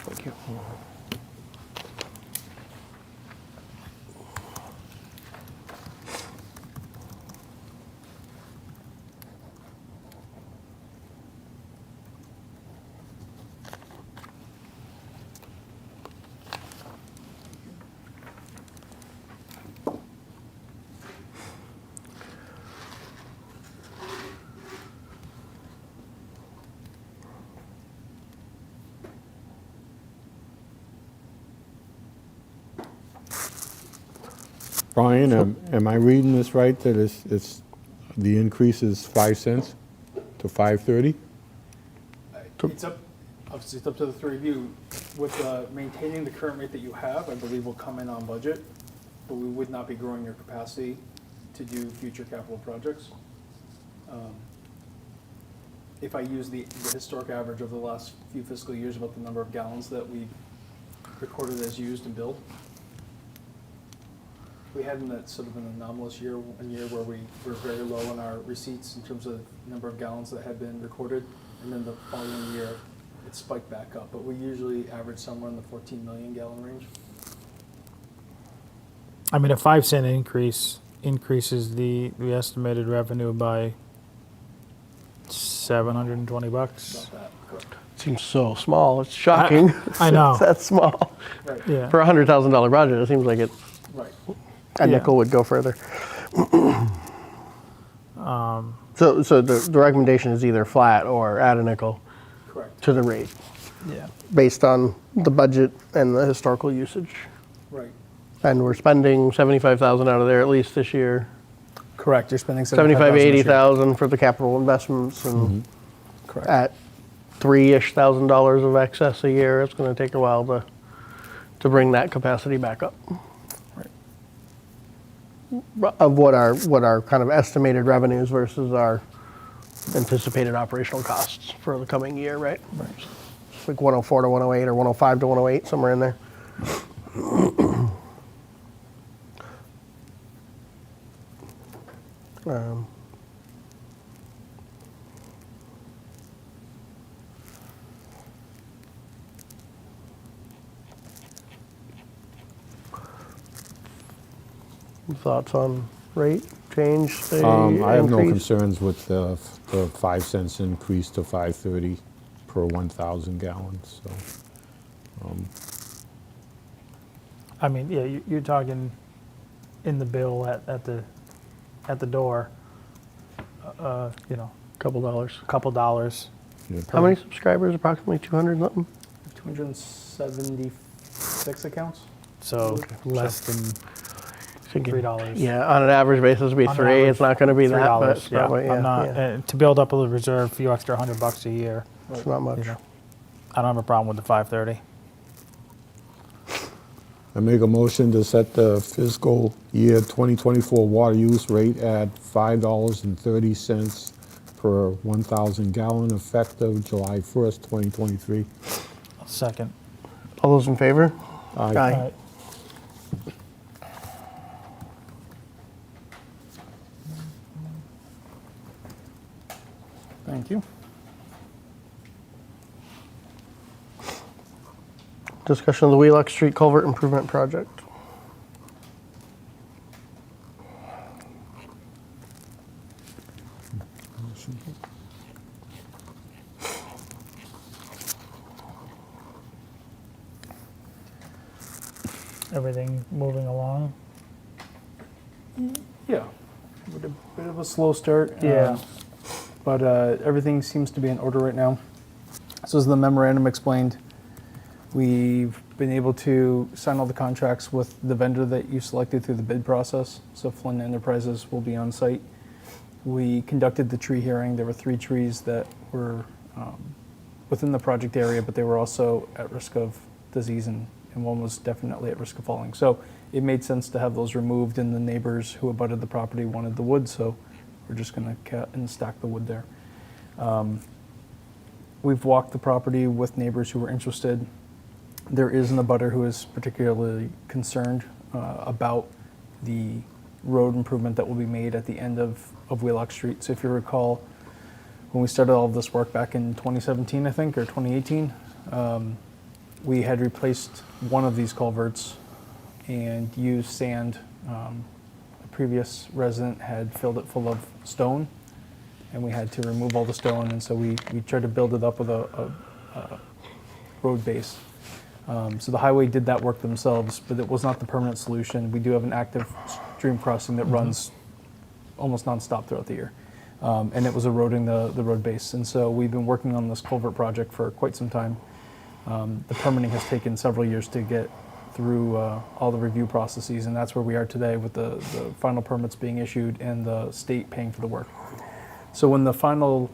Thank you. Brian, am I reading this right, that it's, the increase is 5 cents to 5.30? It's up, obviously, it's up to the three of you. With maintaining the current rate that you have, I believe will come in on budget, but we would not be growing your capacity to do future capital projects. If I use the historic average of the last few fiscal years about the number of gallons that we recorded as used and billed, we had in that sort of an anomalous year, a year where we were very low on our receipts in terms of number of gallons that had been recorded, and then the following year, it spiked back up. But we usually average somewhere in the 14 million gallon range. I mean, a 5-cent increase increases the estimated revenue by $720. About that, correct. Seems so small. It's shocking. I know. It's that small. Right, Yeah. For a $100,000 budget, it seems like a right. Yeah. nickel would go further. So the recommendation is either flat or add a nickel Correct, to the rate Yeah. based on the budget and the historical usage. right. And we're spending 75,000 out of there at least this year. Correct, you're spending 75, 80,000 this year. 80,000 for the capital investments, and Correct. at $3,000-ish of excess a year, it's gonna take a while to bring that capacity back up. Of what our kind of estimated revenues versus our anticipated operational costs for the coming year, right? It's like 104 to 108 or 105 to 108, somewhere in there. Um, Thoughts on rate change? Say, I have no increase? concerns with the 5 cents increase to 5.30 per 1,000 gallons, so. I mean, yeah, you're talking in the bill at the door, you know, Couple dollars. a couple dollars. Yeah, How many subscribers? Approximately 200 something? 276 accounts? So less than Thinking- $3. Yeah, on an average basis, it'd be On three. average, It's not going to be that, but it's $3. Yeah, probably, yeah, I'm not yeah. to build up a little reserve, a few extra $100 a year. It's not much. You know, I don't have a problem with the 530. I make a motion to set the fiscal year 2024 water use rate at $5.30 per 1,000 gallon effective July 1st, 2023. Second. All those in favor? Aye. All right. Thank you. Discussion of the Wheelock Street Culvert Improvement Project. Everything moving along? Yeah, with a bit of a slow start. Yeah. But everything seems to be in order right now. So as the memorandum explained, we've been able to sign all the contracts with the vendor that you selected through the bid process. So Flynn Enterprises will be on site. We conducted the tree hearing. There were 3 trees that were within the project area, but they were also at risk of disease, and one was definitely at risk of falling. So it made sense to have those removed, and the neighbors who abutted the property wanted the wood, so we're just going to cut and stack the wood there. We've walked the property with neighbors who were interested. There is an abutter who is particularly concerned about the road improvement that will be made at the end of Wheelock Street. So if you recall, when we started all of this work back in 2017, I think, or 2018, we had replaced one of these culverts and used sand. A previous resident had filled it full of stone, and we had to remove all the stone, and so we tried to build it up with a road base. So the highway did that work themselves, but it was not the permanent solution. We do have an active stream crossing that runs almost nonstop throughout the year, and it was eroding the road base. And so we've been working on this culvert project for quite some time. The permitting has taken several years to get through all the review processes, and that's where we are today with the final permits being issued and the state paying for the work. So when the final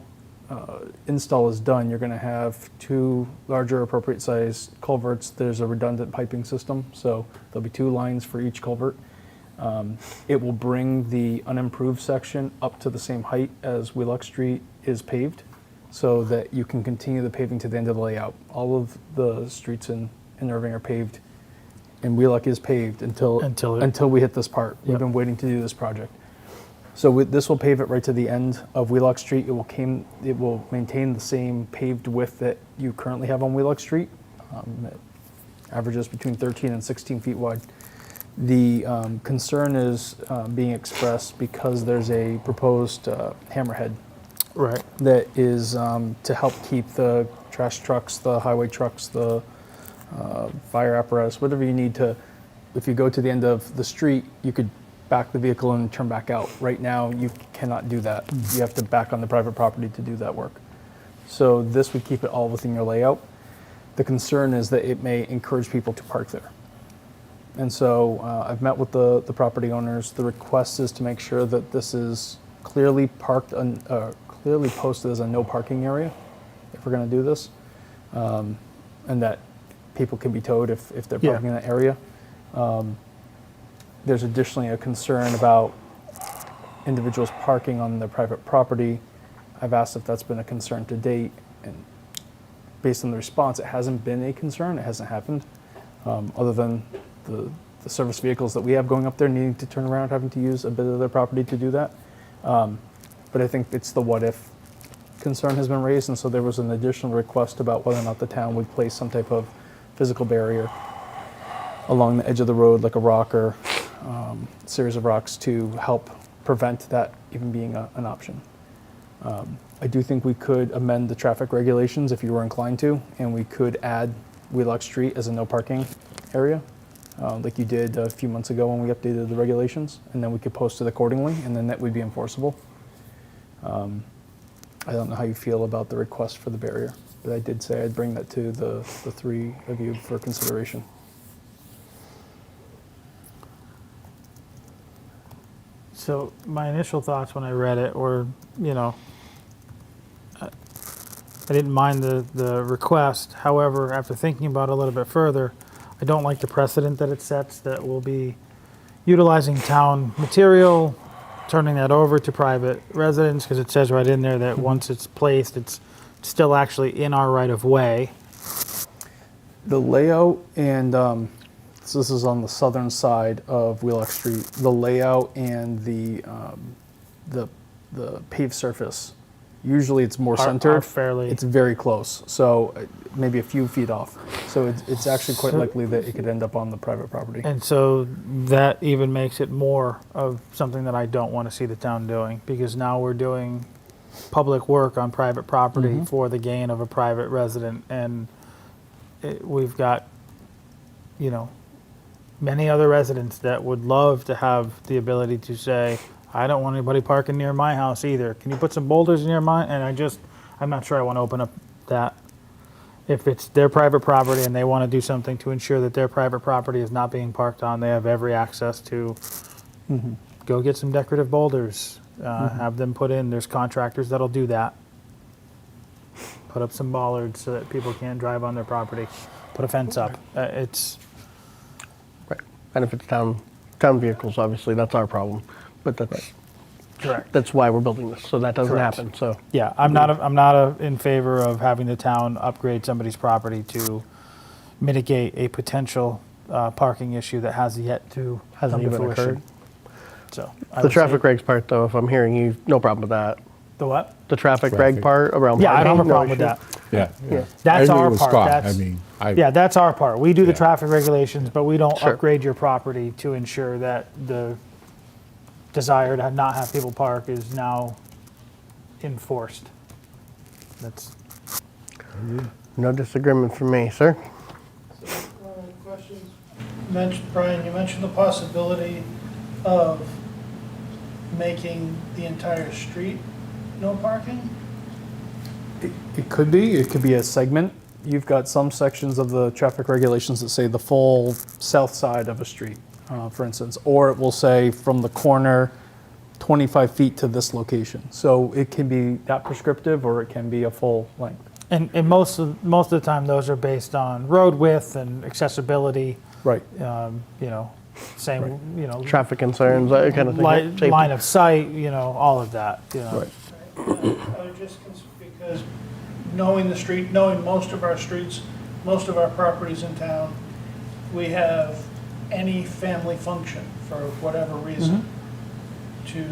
install is done, you're going to have 2 larger appropriate size culverts. There's a redundant piping system, so there'll be 2 lines for each culvert. It will bring the unimproved section up to the same height as Wheelock Street is paved, so that you can continue the paving to the end of the layout. All of the streets in Erving are paved, and Wheelock is paved until we hit this part. We've been waiting to do this project. So this will pave it right to the end of Wheelock Street. It will maintain the same paved width that you currently have on Wheelock Street. It averages between 13 and 16 feet wide. The concern is being expressed because there's a proposed hammerhead Right. that is to help keep the trash trucks, the highway trucks, the fire apparatus, whatever you need to. If you go to the end of the street, you could back the vehicle and turn back out. Right now, you cannot do that. You have to back on the private property to do that work. So this would keep it all within your layout. The concern is that it may encourage people to park there. And so I've met with the property owners. The request is to make sure that this is clearly clearly posted as a no parking area if we're going to do this, and that people can be towed if they're Yeah. parking in that area. There's additionally a concern about individuals parking on their private property. I've asked if that's been a concern to date, and based on the response, it hasn't been a concern. It hasn't happened, other than the service vehicles that we have going up there needing to turn around, having to use a bit of their property to do that. But I think it's the what if concern has been raised, and so there was an additional request about whether or not the town would place some type of physical barrier along the edge of the road, like a rock or series of rocks, to help prevent that even being an option. I do think we could amend the traffic regulations if you were inclined to, and we could add Wheelock Street as a no parking area, like you did a few months ago when we updated the regulations, and then we could post it accordingly, and then that would be enforceable. I don't know how you feel about the request for the barrier, but I did say I'd bring that to the three of you for consideration. So my initial thoughts when I read it were, I didn't mind the request. However, after thinking about it a little bit further, I don't like the precedent that it sets that we'll be utilizing town material, turning that over to private residents, because it says right in there that once it's placed, it's still actually in our right of way. The layout and, so this is on the southern side of Wheelock Street, the layout and the paved surface, usually it's more Are centered. fairly- It's very close, so maybe a few feet off. So it's actually quite likely that it could end up on the private property. And so that even makes it more of something that I don't want to see the town doing, because now we're doing public work on private property for the gain of a private resident, and we've got, many other residents that would love to have the ability to say, I don't want anybody parking near my house either. Can you put some boulders near mine? And I'm not sure I want to open up that. If it's their private property and they want to do something to ensure that their private property is not being parked on, they have every access to go get some decorative boulders, have them put in. There's contractors that'll do that. Put up some bollards so that people can't drive on their property. Put a fence up. Right. And if it's town vehicles, obviously, that's our problem. But that's Correct. that's why we're building this, so that doesn't Correct. happen. So Yeah, I'm not in favor of having the town upgrade somebody's property to mitigate a potential parking issue that has yet to Hasn't come to even fruition. occurred. So I the would traffic say- regs part, though, if I'm hearing you, no problem with that. The what? The traffic reg Traffic. part around Yeah, I don't have a parking, no problem with issue. that. Yeah. That's I agree our with part. Scott. That's- I mean, Yeah, that's our part. We do the Yeah. traffic regulations, but we don't Sure. upgrade your property to ensure that the desire to not have people park is now enforced. That's No disagreement from me, sir. Questions? Brian, you mentioned the possibility of making the entire street no parking? It could be a segment. You've got some sections of the traffic regulations that say the full south side of a street, for instance, or it will say from the corner 25 feet to this location. So it can be that prescriptive, or it can be a full length. and most of the time those are based on road width and accessibility. Right. Same. Traffic concerns, that kind of thing. Safety. Line of sight. All of that. Right. I was just because knowing the street, knowing most of our streets, most of our properties in town, we have any family function for whatever reason to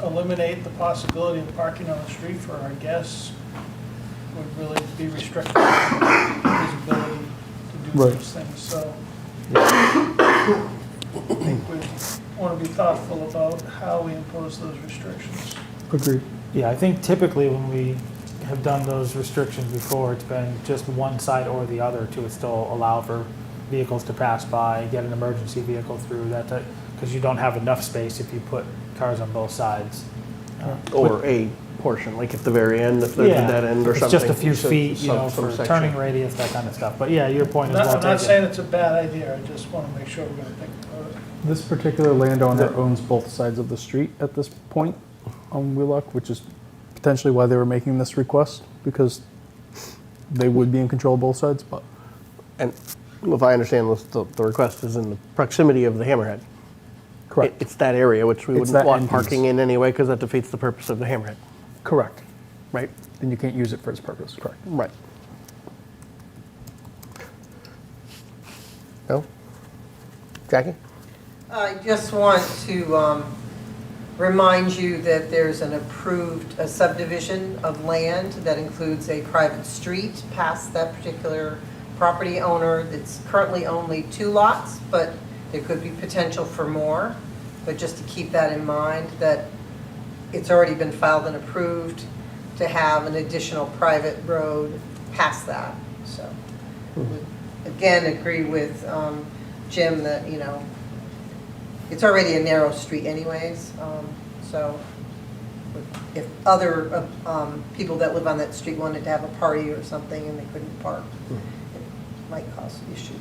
eliminate the possibility of parking on the street for our guests would really be restricting his ability to do Right. those things. So I think we want to be thoughtful about how we impose those restrictions. Agreed. Yeah, I think typically when we have done those restrictions before, it's been just one side or the other to still allow for vehicles to pass by, get an emergency vehicle through, because you don't have enough space if you put cars on both sides. Or a portion, like at the very end, if there's a dead end or it's something. just a few so- feet, some for section. turning radius, that kind of stuff. But yeah, your point is I'm well not saying taken. it's a bad idea, I just want to make sure we're going to think about it. This particular landowner owns both sides of the street at this point on Wheelock, which is potentially why they were making this request, because they would be in control of both sides, but And if I understand, the request is in the proximity of the Hammerhead. correct. It's that area, which we It's wouldn't that want end parking piece. in anyway, because that defeats the purpose of the Hammerhead, Correct. right? Then you can't use it for its purpose, correct. Right. No? Jackie? I just want to remind you that there's an approved subdivision of land that includes a private street past that particular property owner. It's currently only 2 lots, but there could be potential for more. But just to keep that in mind, that it's already been filed and approved to have an additional private road past that. So, again, agree with Jim that, it's already a narrow street anyways, so if other people that live on that street wanted to have a party or something and they couldn't park, it might cause issues.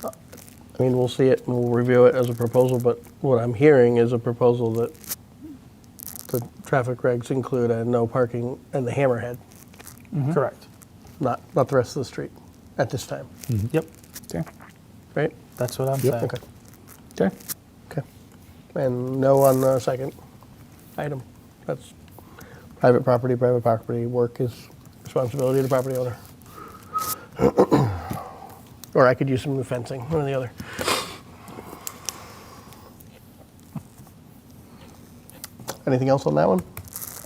I mean, we'll see it and we'll review it as a proposal, but what I'm hearing is a proposal that the traffic regs include a no parking in the Hammerhead, Correct. not the rest of the street at this time, Yep, Okay. right? that's what I'm Yep. saying. Okay, Okay. okay. And no on the second item. That's private property, work is responsibility of the property owner. Or I could use some new fencing, one or the other. Anything else on that one?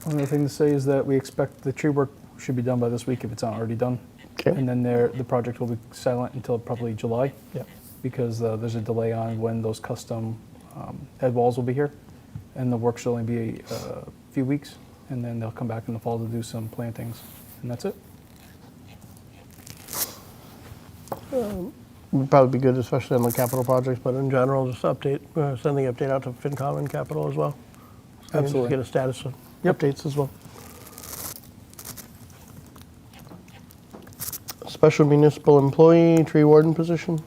Only thing to say is that we expect the tree work should be done by this week if it's not already done. Okay. And then the project will be silent until probably July. Yep. Because there's a delay on when those custom head walls will be here. And the work should only be a few weeks. And then they'll come back in the fall to do some plantings. And that's it. Would probably be good, especially on the capital projects, but in general, just update, send the update out to FinCom and Capital as well. So we Absolutely. Get a status of Yep. updates as well. Special municipal employee, tree warden position.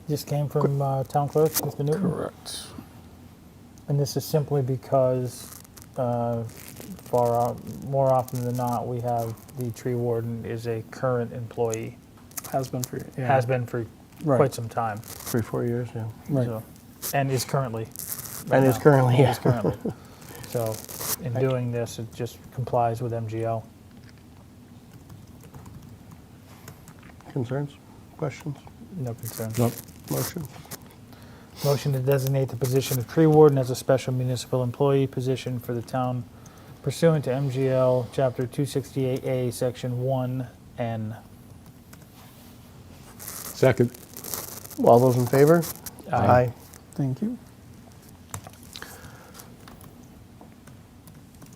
Just came from Town Clerk, Mr. Newton. Correct. And this is simply because more often than not, we have the tree warden is a current employee, Has been for yeah. has been for Right. quite some time. 3-4 years, yeah. Right. So, and is currently. And is currently, yeah. Is currently. So in doing this, it just complies with MGL. Concerns, questions, No concern. Nope. motion? Motion to designate the position of tree warden as a special municipal employee position for the town pursuant to MGL Chapter 268A, Section 1N. Second. All those in favor? Aye. Thank you.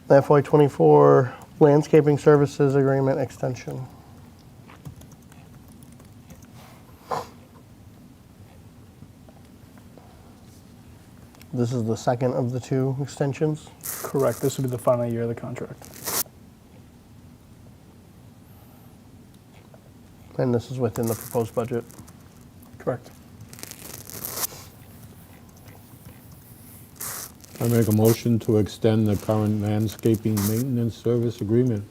FY24 landscaping services agreement extension. This is the second of the 2 extensions. Correct. This will be the final year of the contract. And this is within the proposed budget. Correct. I make a motion to extend the current landscaping maintenance service agreement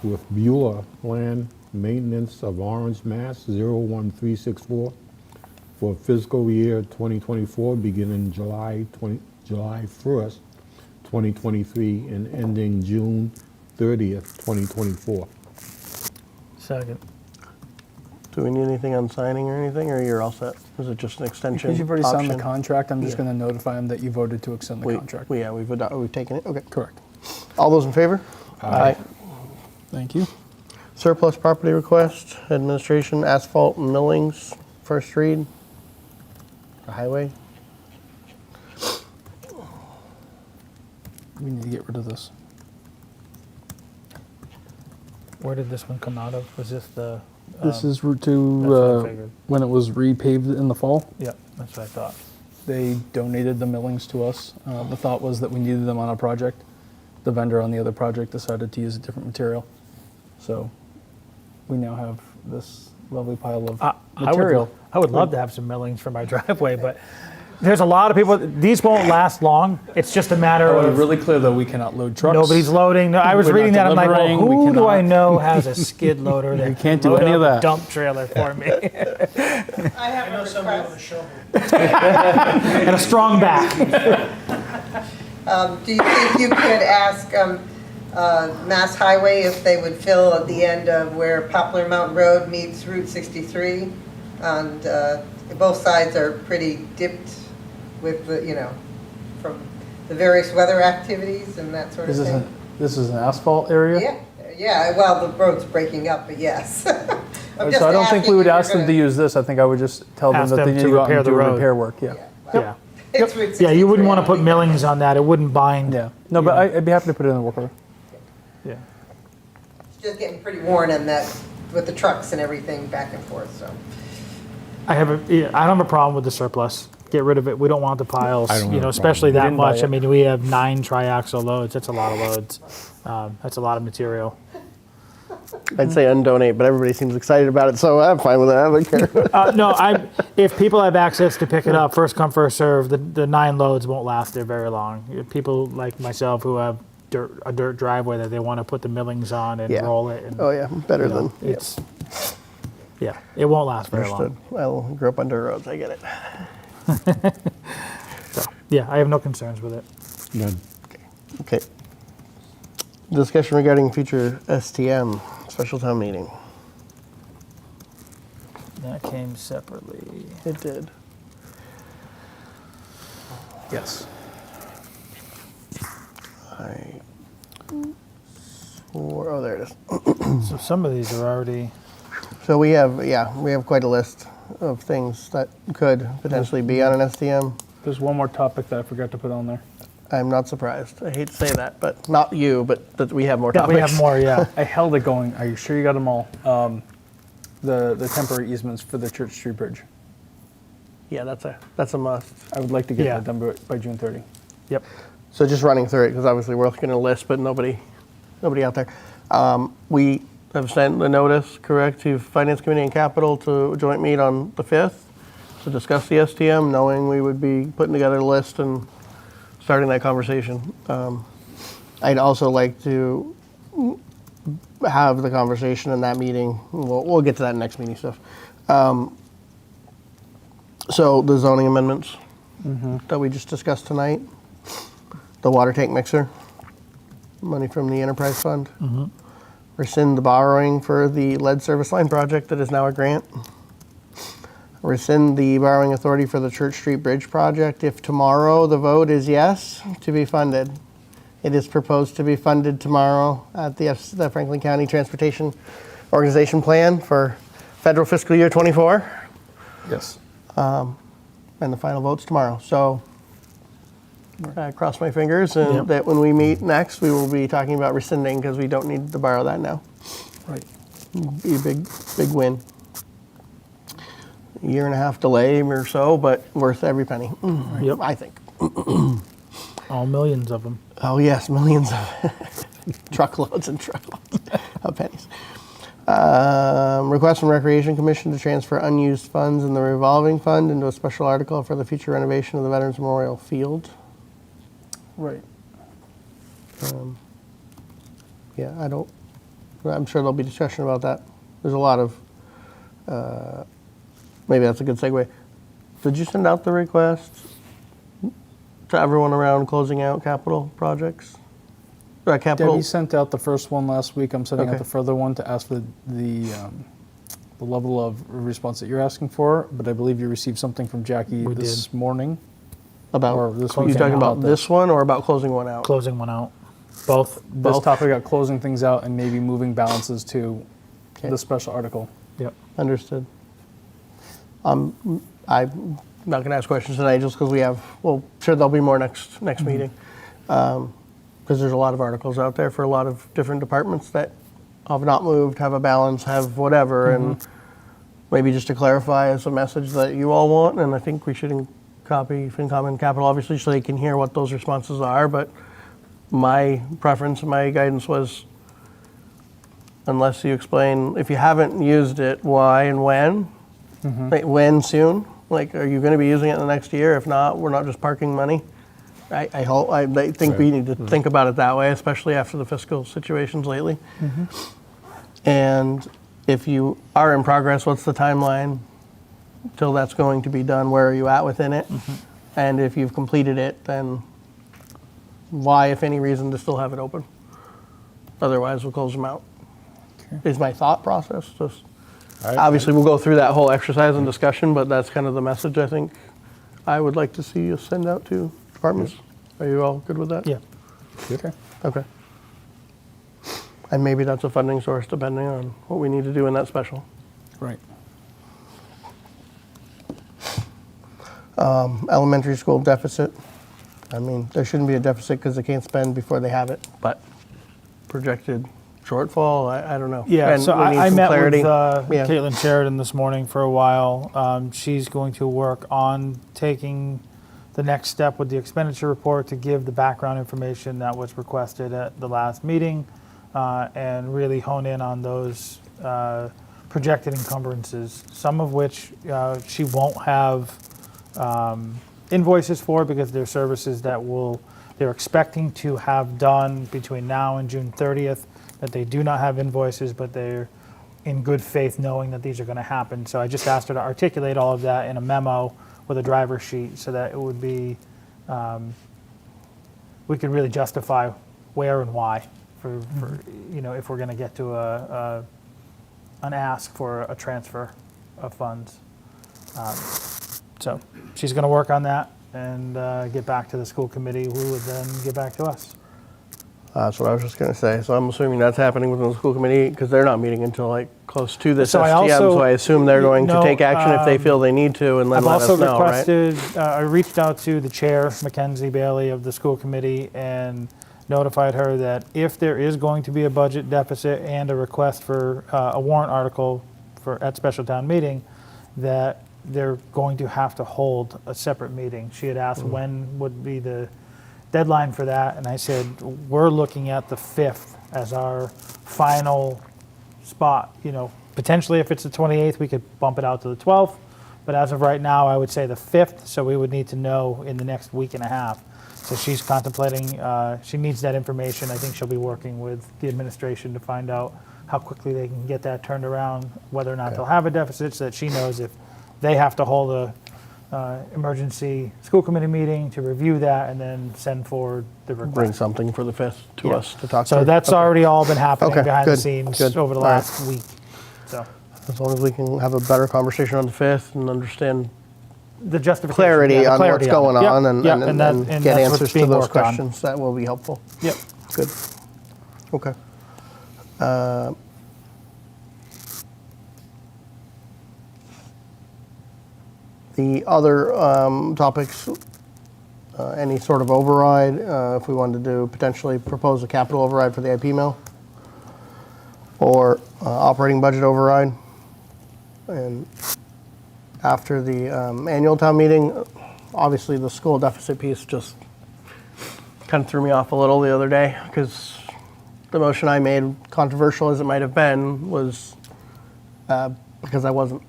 with Beulah Land Maintenance of Orange, Mass. 01364 for fiscal year 2024, beginning July 1st, 2023, and ending June 30th, 2024. Second. Do we need anything on signing or anything, or you're all set? Is it just an extension Because you've already signed the option? contract, I'm just Yeah. going to notify them that you voted to extend the contract. We've taken it, okay. Correct. All those in favor? Aye. Thank you. Surplus property request, administration, asphalt and millings, first read. The highway. We need to get rid of this. Where did this one come out of? Was this the? This is that's what I to, figured. when it was repaved in the fall, Yep, that's what I thought. they donated the millings to us. The thought was that we needed them on a project. The vendor on the other project decided to use a different material. So we now have this lovely pile of material. I would love to have some millings for my driveway, but there's a lot of people. These won't last long. It's just a matter I want to of be really clear though, we cannot load trucks. nobody's loading. No, I was We're reading not that. I'm like, well, delivering, we who do I cannot- know has a skid loader that You can't can do load any of up a that. dump trailer for me I I have know a somebody with a request. shovel. and a strong back. Do you think you could ask Mass Highway if they would fill at the end of where Poplar Mountain Road meets Route 63? And both sides are pretty dipped with the, from the various weather activities and that sort of thing. This is an asphalt area? Yeah, well, the road's breaking up, but yes. I'm just So I don't think we asking would if ask you're them to use this. I think I would just tell them Ask that them they need to to go out repair and the do road. repair work, yeah. gonna- Yeah. It's Route Yeah, you wouldn't 63, want to put I think. millings on that. It wouldn't bind. Yeah. No, but I'd be happy to put it in the work order. Yeah. It's just getting pretty worn on that, with the trucks and everything back and forth, so. I don't have a problem with the surplus. Get rid of it. We don't want the piles, I don't have a especially problem. that We didn't buy much. I it. mean, we have 9 triaxle loads. That's a lot of loads. That's a lot of material. I'd say undonate, but everybody seems excited about it, so I'm fine with that. I don't care. No, if people have access to pick it up, first come, first serve, the 9 loads won't last there very long. People like myself who have a dirt driveway that they want to put the millings on and Yeah. roll it. And, Oh, yeah, better you know, than. it's, yeah, it won't last very Understood. long. I grew up on dirt roads, I get it. So, yeah, I have no concerns with it. None. Okay. Discussion regarding future STM, special town meeting. That came separately. It did. Yes. I swore, oh, there it is. So some of these are already. So we have quite a list of things that could potentially be on an STM. There's one more topic that I forgot to put on there. I'm not surprised. I hate to say that, but not you, but that we have more Yeah, topics. we have more, yeah. I held it going. Are you sure you got them all? The temporary easements for the Church Street Bridge. Yeah, that's a must. I would like to get Yeah. that done by June 30. Yep. So just running through it, because obviously we're looking at a list, but nobody out there. We have sent a notice, correct, to Finance Committee and Capital to joint meet on the 5th to discuss the STM, knowing we would be putting together a list and starting that conversation. I'd also like to have the conversation in that meeting. We'll get to that next meeting stuff. So the zoning amendments that we just discussed tonight, the water tank mixer, money from the enterprise fund, rescind the borrowing for the lead service line project that is now a grant, rescind the borrowing authority for the Church Street Bridge project if tomorrow the vote is yes to be funded. It is proposed to be funded tomorrow at the Franklin County Transportation Organization Plan for federal fiscal year 24. Yes. And the final vote's tomorrow. So I cross my fingers and Yep. that when we meet next, we will be talking about rescinding because we don't need to borrow that now. Right. Be a big win. A year and a half delay or so, but worth every penny, Yep. I think. All millions of them. Oh yes, millions of truckloads and truckloads of pennies. Request from Recreation Commission to transfer unused funds in the revolving fund into a special article for the future renovation of the Veterans Memorial Field. Right. Yeah, I'm sure there'll be discussion about that. There's a lot of, maybe that's a good segue. Did you send out the request to everyone around closing out capital projects? Capital, Debbie sent out the first one last week. I'm sending out Okay. the further one to ask for the level of response that you're asking for, but I believe you received something from Jackie We this morning. about, or this you weekend talking about about this one or about closing one out? Closing one out. Both. This topic about closing things out and maybe moving balances to Okay. the special article. Yep. Understood. I'm not going to ask questions tonight just because we have, well, sure there'll be more next meeting. Because there's a lot of articles out there for a lot of different departments that have not moved, have a balance, have whatever, and maybe just to clarify as a message that you all want, and I think we should copy FinCom and Capital, obviously, so they can hear what those responses are, but my preference, my guidance was, unless you explain, if you haven't used it, why and when, like, when soon, like, are you gonna be using it in the next year? If not, we're not just parking money. I think we need to think about it that way, especially after the fiscal situations lately. And if you are in progress, what's the timeline till that's going to be done? Where are you at within it? And if you've completed it, then why, if any reason, to still have it open? Otherwise, we'll close them out. Is my thought process. Just obviously, we'll go through that whole exercise and discussion, but that's kind of the message I think I would like to see you send out to departments. Are you all good with that? Yeah. Okay. Okay. And maybe that's a funding source depending on what we need to do in that special. Right. Elementary school deficit. I mean, there shouldn't be a deficit because they can't spend before they have it, but projected shortfall, I don't know. Yeah, And so we need I some met clarity. with Yeah. Caitlin Sheridan this morning for a while. She's going to work on taking the next step with the expenditure report to give the background information that was requested at the last meeting and really hone in on those projected encumbrances, some of which she won't have invoices for because they're services that they're expecting to have done between now and June 30th, that they do not have invoices, but they're in good faith knowing that these are going to happen. So I just asked her to articulate all of that in a memo with a driver sheet so that it would be, we could really justify where and why for if we're going to get to an ask for a transfer of funds. So she's going to work on that and get back to the school committee, who would then get back to us. That's what I was just going to say. So I'm assuming that's happening within the school committee because they're not meeting until like close to this So I STM. also- So I assume they're going to No, take action if they feel they need to, and then I've let also us know, right? requested, I reached out to the chair, Mackenzie Bailey of the school committee, and notified her that if there is going to be a budget deficit and a request for a warrant article at special town meeting, that they're going to have to hold a separate meeting. She had asked when would be the deadline for that, and I said, we're looking at the 5th as our final spot. Potentially if it's the 28th, we could bump it out to the 12th, but as of right now, I would say the 5th, so we would need to know in the next week and a half. So she's contemplating, she needs that information. I think she'll be working with the administration to find out how quickly they can get that turned around, whether or not they'll have a deficit, so that she knows if they have to hold a emergency school committee meeting to review that and then send forward the Bring request. something for the 5th to Yeah. us to talk So through. that's Okay. already all been happening Okay, behind the good, scenes good. over the All right. last week. So As long as we can have a better conversation on the 5th and understand the justification. clarity yeah, the on clarity what's going it. Yep, on and yep, and and get that's answers what's to being those worked on. questions. That will be helpful. Yep. Good. Okay. The other topics, any sort of override, if we wanted to potentially propose a capital override for the IP mill or operating budget override. And after the annual town meeting, obviously the school deficit piece just kind of threw me off a little the other day because the motion I made, controversial as it might have been, was because I wasn't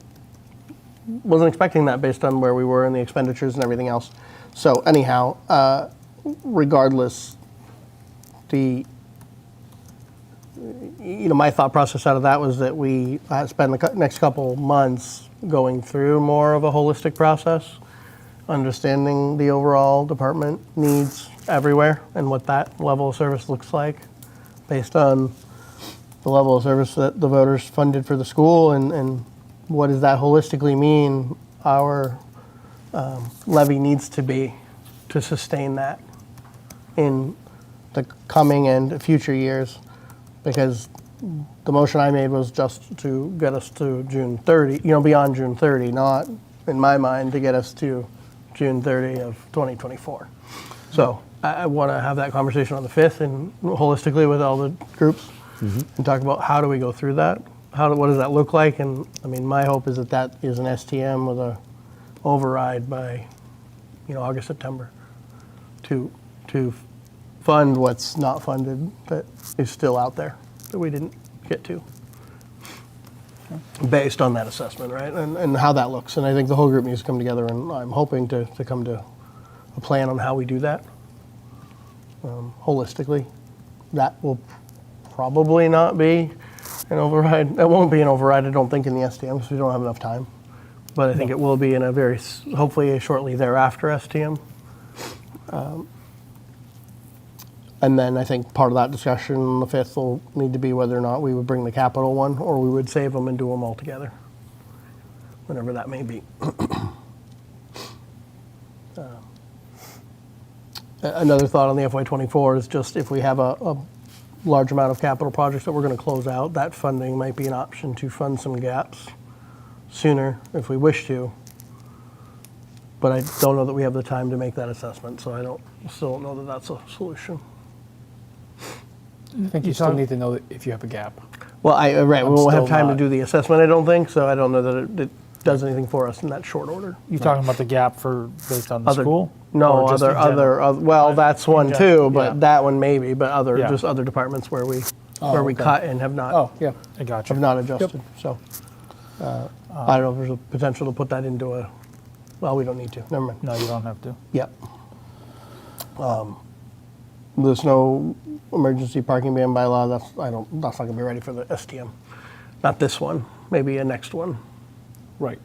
expecting that based on where we were in the expenditures and everything else. So anyhow, regardless, my thought process out of that was that we spend the next couple months going through more of a holistic process, understanding the overall department needs everywhere and what that level of service looks like based on the level of service that the voters funded for the school and what does that holistically mean our levy needs to be to sustain that in the coming and future years, because the motion I made was just to get us to June 30, beyond June 30, not in my mind to get us to June 30 of 2024. So I want to have that conversation on the 5th and holistically with all the groups and talk about how do we go through that? What does that look like? And I mean, my hope is that that is an STM with a override by, August, September to fund what's not funded that is still out there that we didn't get to. Based on that assessment, right? And how that looks. And I think the whole group needs to come together, and I'm hoping to come to a plan on how we do that holistically. That will probably not be an override. That won't be an override, I don't think, in the STM because we don't have enough time. But I think it will be in a hopefully shortly thereafter STM. And then I think part of that discussion, the 5th, will need to be whether or not we would bring the capital one or we would save them and do them all together, whenever that may be. Another thought on the FY24 is just if we have a large amount of capital projects that we're going to close out, that funding might be an option to fund some gaps sooner if we wish to. But I don't know that we have the time to make that assessment, so I still don't know that that's a solution. I think you still need to know that if you have a gap. Well, right, we I'm won't have still time to not- do the assessment, I don't think, so I don't know that it does anything for us in that short order. You talking about the gap based on the Other- school? No, Or just in general? well, that's one gen- too, but yeah. that one maybe, but Yeah. just other departments where we okay. cut and have not. Oh, yeah. I got you. Have not adjusted, so. I don't know if there's a potential to put that into well, we don't need to, never mind. No, you don't have to. Yep. The snow emergency parking ban bylaw, that's not gonna be ready for the STM. Not this one, maybe a next one. Right.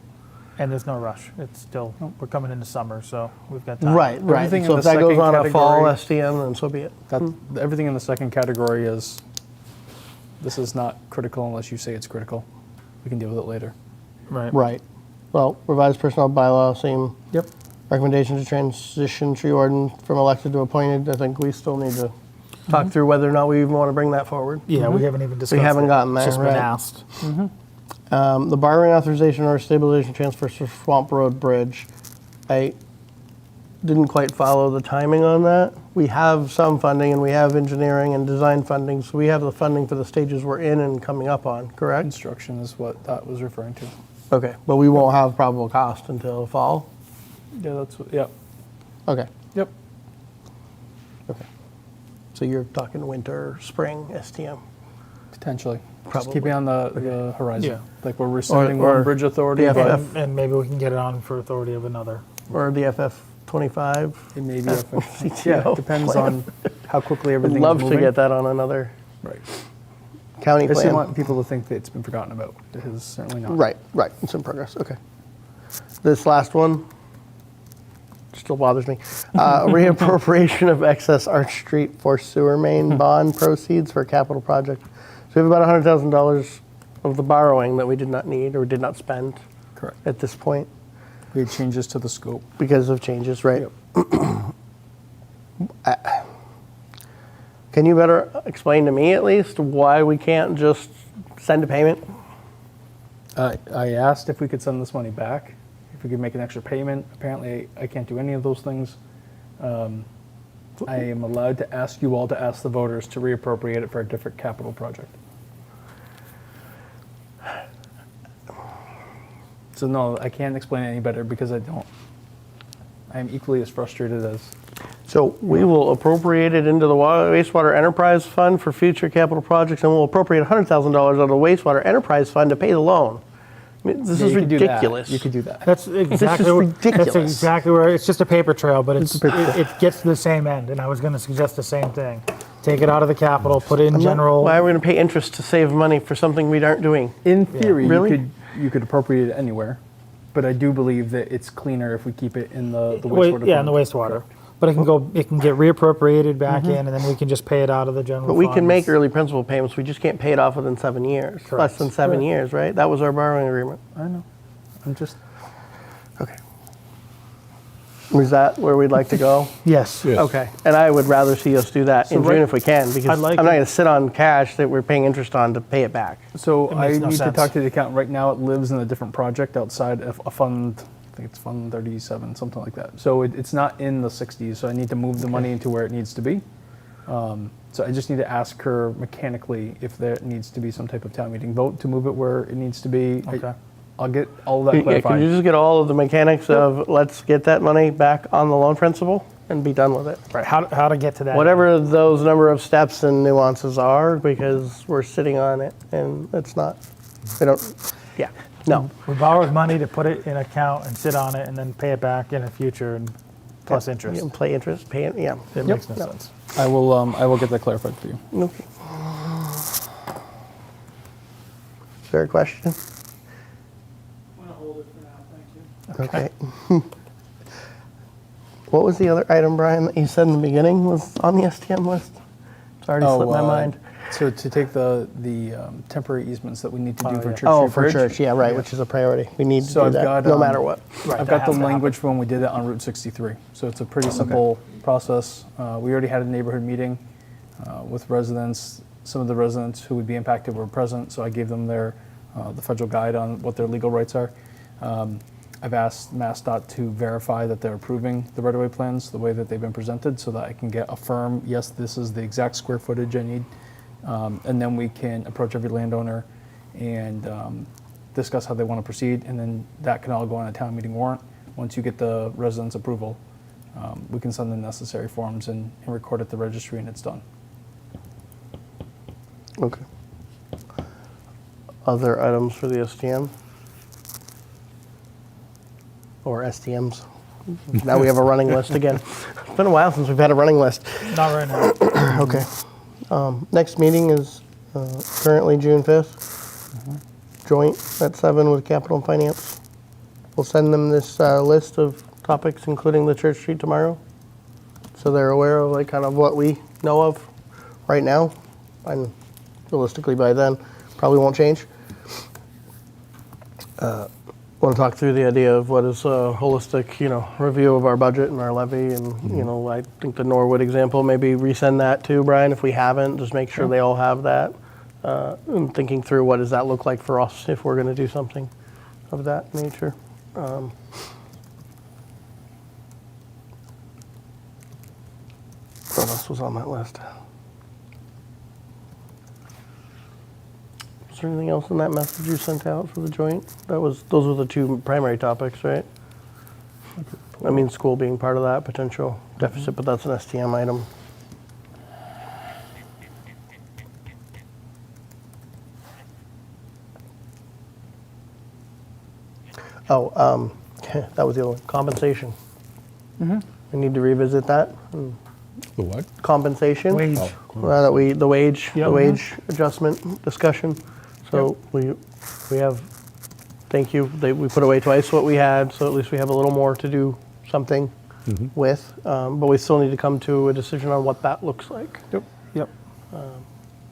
And there's no rush. It's still, we're coming into summer, so we've got time. Right. Everything in So the if that goes second on a fall category- STM, then so be it. That, everything in the second category is, this is not critical unless you say it's critical. We can deal with it later. Right. Right. Well, revised personnel bylaw, same Yep. recommendation to transition tree warden from elected to appointed. I think we still need to talk through whether or not we even want to bring that forward. Yeah, we haven't even discussed haven't it. gotten It's there, just been right. asked. The borrowing authorization or stabilization transfer for Swamp Road Bridge. I didn't quite follow the timing on that. We have some funding and we have engineering and design funding, so we have the funding for the stages we're in and coming up on, correct? Construction is what that was referring to. Okay, but we won't have probable cost until fall? Yeah, that's, yep. Okay, Yep. okay. So you're talking winter, spring, STM? Potentially. Just Probably. keep it on the horizon. Yeah. Like we're rescinding or one bridge authority, the but FF. And maybe we can get it on for authority of another. Or the FF25? it may be, CTO yeah, it depends plan. on how quickly I'd everything love is to moving. get that on another Right. county I just plan. want people to think that it's been forgotten about. It is certainly not. Right, it's in progress, okay. This last one still bothers me. Reappropriation of excess Arch Street for sewer main bond proceeds for a capital project. So we have about $100,000 of the borrowing that we did not need or did not spend Correct. at this point We had changes to the scope. because of changes, right? Yep. Can you better explain to me at least why we can't just send a payment? I asked if we could send this money back, if we could make an extra payment. Apparently, I can't do any of those things. I am allowed to ask you all to ask the voters to reappropriate it for a different capital project. So no, I can't explain it any better because I don't. I am equally as frustrated as. So we will appropriate it into the wastewater enterprise fund for future capital projects, and we'll appropriate $100,000 out of the wastewater enterprise fund to pay the loan. I mean, this Yeah, is you could do that. ridiculous. You could do that. That's exactly ridiculous. That's exactly where it's just a paper trail, but it gets to the same end. And I was going to suggest the same thing. Take it out of the capital, put it in general. Why are we going to pay interest to save money for something we aren't doing? In theory, Really? you could appropriate it anywhere, but I do believe that it's cleaner if we keep it in the Wait, wastewater. yeah, in the fund. wastewater. But it can get reappropriated back in, and then we can just pay it out of the general. But we can make funds. early principal payments. We just can't pay it off within 7 years. Less Correct. than 7 Correct. years, right? That was our borrowing agreement. I know. I'm just. Okay. Is that where we'd like to go? Yes. Yes. Okay. And I would rather see us do that in June right- if we can, because I'd like I'm not it. going to sit on cash that we're paying interest on to pay it back. So It I makes no need to sense. talk to the accountant. Right now, it lives in a different project outside of a fund. I think it's Fund 37, something like that. So it's not in the 60s. So I need to move the money into where it needs to be. So So I just need to ask her mechanically if there needs to be some type of town meeting vote to move it where it needs to be. Okay. I'll get all of that Yeah, clarified. can you just get all of the mechanics of, let's get that money back on the loan principal and be done with it? Right, how to get to that? Whatever those number of steps and nuances are, because we're sitting on it and it's not, they don't, yeah, no. We borrowed money to put it in an account and sit on it and then pay it back in the future and plus interest. Yeah, play interest, pay it, yeah. It makes no sense. I will get that clarified for you. Okay. Is there a question? I'm gonna hold it for now, thank you. Okay. What was the other item, Brian, that you said in the beginning was on the STM list? It's already slipped my mind. So to take the temporary easements that we need to do for Church Street Oh, for Bridge. church, yeah, right, which is a priority. We need to So do I've that, got, no matter what. Right, I've that got the has to language from when we did it on Route 63. So it's a pretty simple process. We already had a neighborhood meeting with residents. Some of the residents who would be impacted were present, so I gave them the federal guide on what their legal rights are. I've asked MassDOT to verify that they're approving the right-of-way plans the way that they've been presented so that I can get a firm, yes, this is the exact square footage I need. And then we can approach every landowner and discuss how they want to proceed, and then that can all go on a town meeting warrant. Once you get the residents' approval, we can send the necessary forms and record at the registry, and it's done. Okay. Other items for the STM? Or STMs? Now we have a running list again. It's been a while since we've had a running list. Not right now. Okay. Next meeting is currently June 5th. Joint at 7 with Capital and Finance. We'll send them this list of topics, including the Church Street tomorrow. So they're aware of like kind of what we know of right now. And realistically by then, probably won't change. Want to talk through the idea of what is a holistic, review of our budget and our levy, and I think the Norwood example, maybe resend that too, Brian, if we haven't, just make sure they all have that. And thinking through what does that look like for us if we're going to do something of that nature. What else was on that list? Is there anything else in that message you sent out for the joint? Those were the two primary topics, right? I mean, school being part of that potential deficit, but that's an STM item. Oh, that was the other one. Compensation. We need to revisit that. The what? Compensation. Wage. The wage, Yep. the wage adjustment discussion. So we have, thank you, we put away twice what we had, so at least we have a little more to do something with. But we still need to come to a decision on what that looks like. Yep,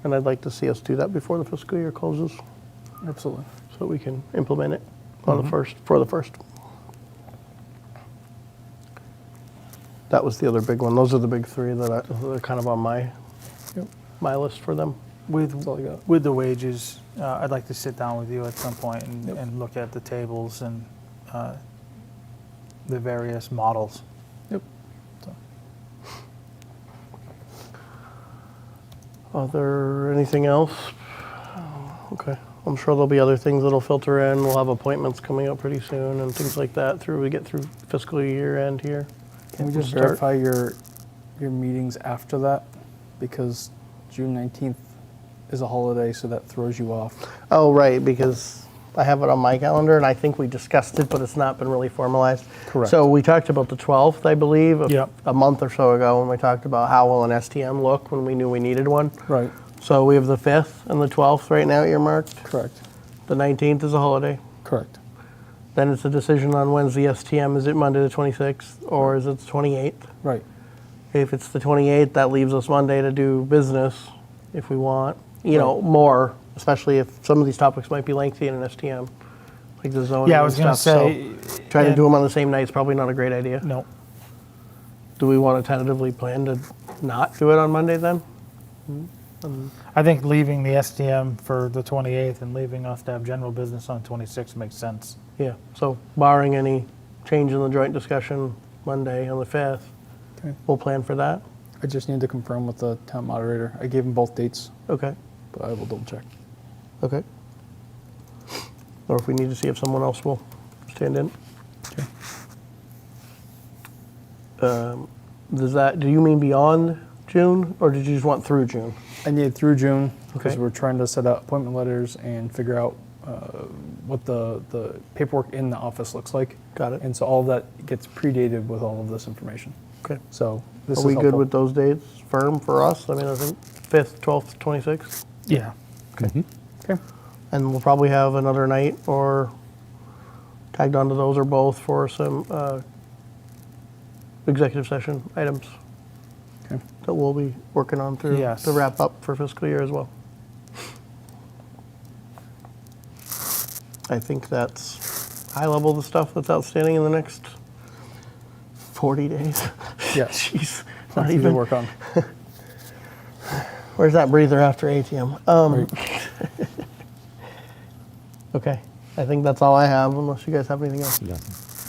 And I'd like to see us do that before the fiscal year closes, absolutely. so we can implement it on for the first. That was the other big one. Those are the big three that are kind of on my list for them. With, all I got. with the wages, I'd like to sit down with you at some point and look at the tables and the various models. Yep. Anything else? Okay. I'm sure there'll be other things that'll filter in. We'll have appointments coming up pretty soon and things like that we get through fiscal year end here. Can we just Start. verify your meetings after that? Because June 19th is a holiday, so that throws you off. Oh, right, because I have it on my calendar and I think we discussed it, but it's not been really formalized. Correct. So we talked about the 12th, I believe, Yep. a month or so ago when we talked about how will an STM look when we knew we needed one. Right. So we have the 5th and the 12th right now earmarked. Correct. The 19th is a holiday. Correct. Then it's a decision on when's the STM. Is it Monday the 26th or is it the 28th? Right. If it's the 28th, that leaves us Monday to do business if we want, more, especially if some of these topics might be lengthy in an STM, like the zoning Yeah, I and was going to stuff. say. So trying to do them on the same night is probably not a great idea. No. Do we want to tentatively plan to not do it on Monday then? I think leaving the STM for the 28th and leaving us to have general business on 26th makes sense. Yeah, so barring any change in the joint discussion Monday on the 5th, Okay. we'll plan for that. I just need to confirm with the town moderator. I gave him both dates, Okay, but I will double check. okay. Or if we need to see if someone else will stand in. Do you mean beyond June, or did you just want through June? I need through June because Okay. we're trying to set up appointment letters and figure out what the paperwork in the office looks like. Got it. And so all of that gets predated with all of this information. Okay. So this Are is we good helpful. with those dates firm for us? I mean, I think 5th, 12th, 26th? Yeah. Okay. And we'll probably have another night or tagged onto those or both for some executive session items Okay. that we'll be working on through Yes. to wrap up for fiscal year as well. I think that's high level the stuff that's outstanding in the next 40 days. Yes. Jeez, not Something to even. work on. Where's that breather after ATM? Right. Okay, I think that's all I have, unless you guys have anything else. Yeah.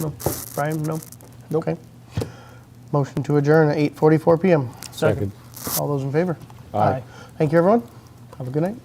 No, Brian, no? Okay. Motion to adjourn at 8:44 PM. Second. All those in favor? Aye. Thank you, everyone. Have a good night.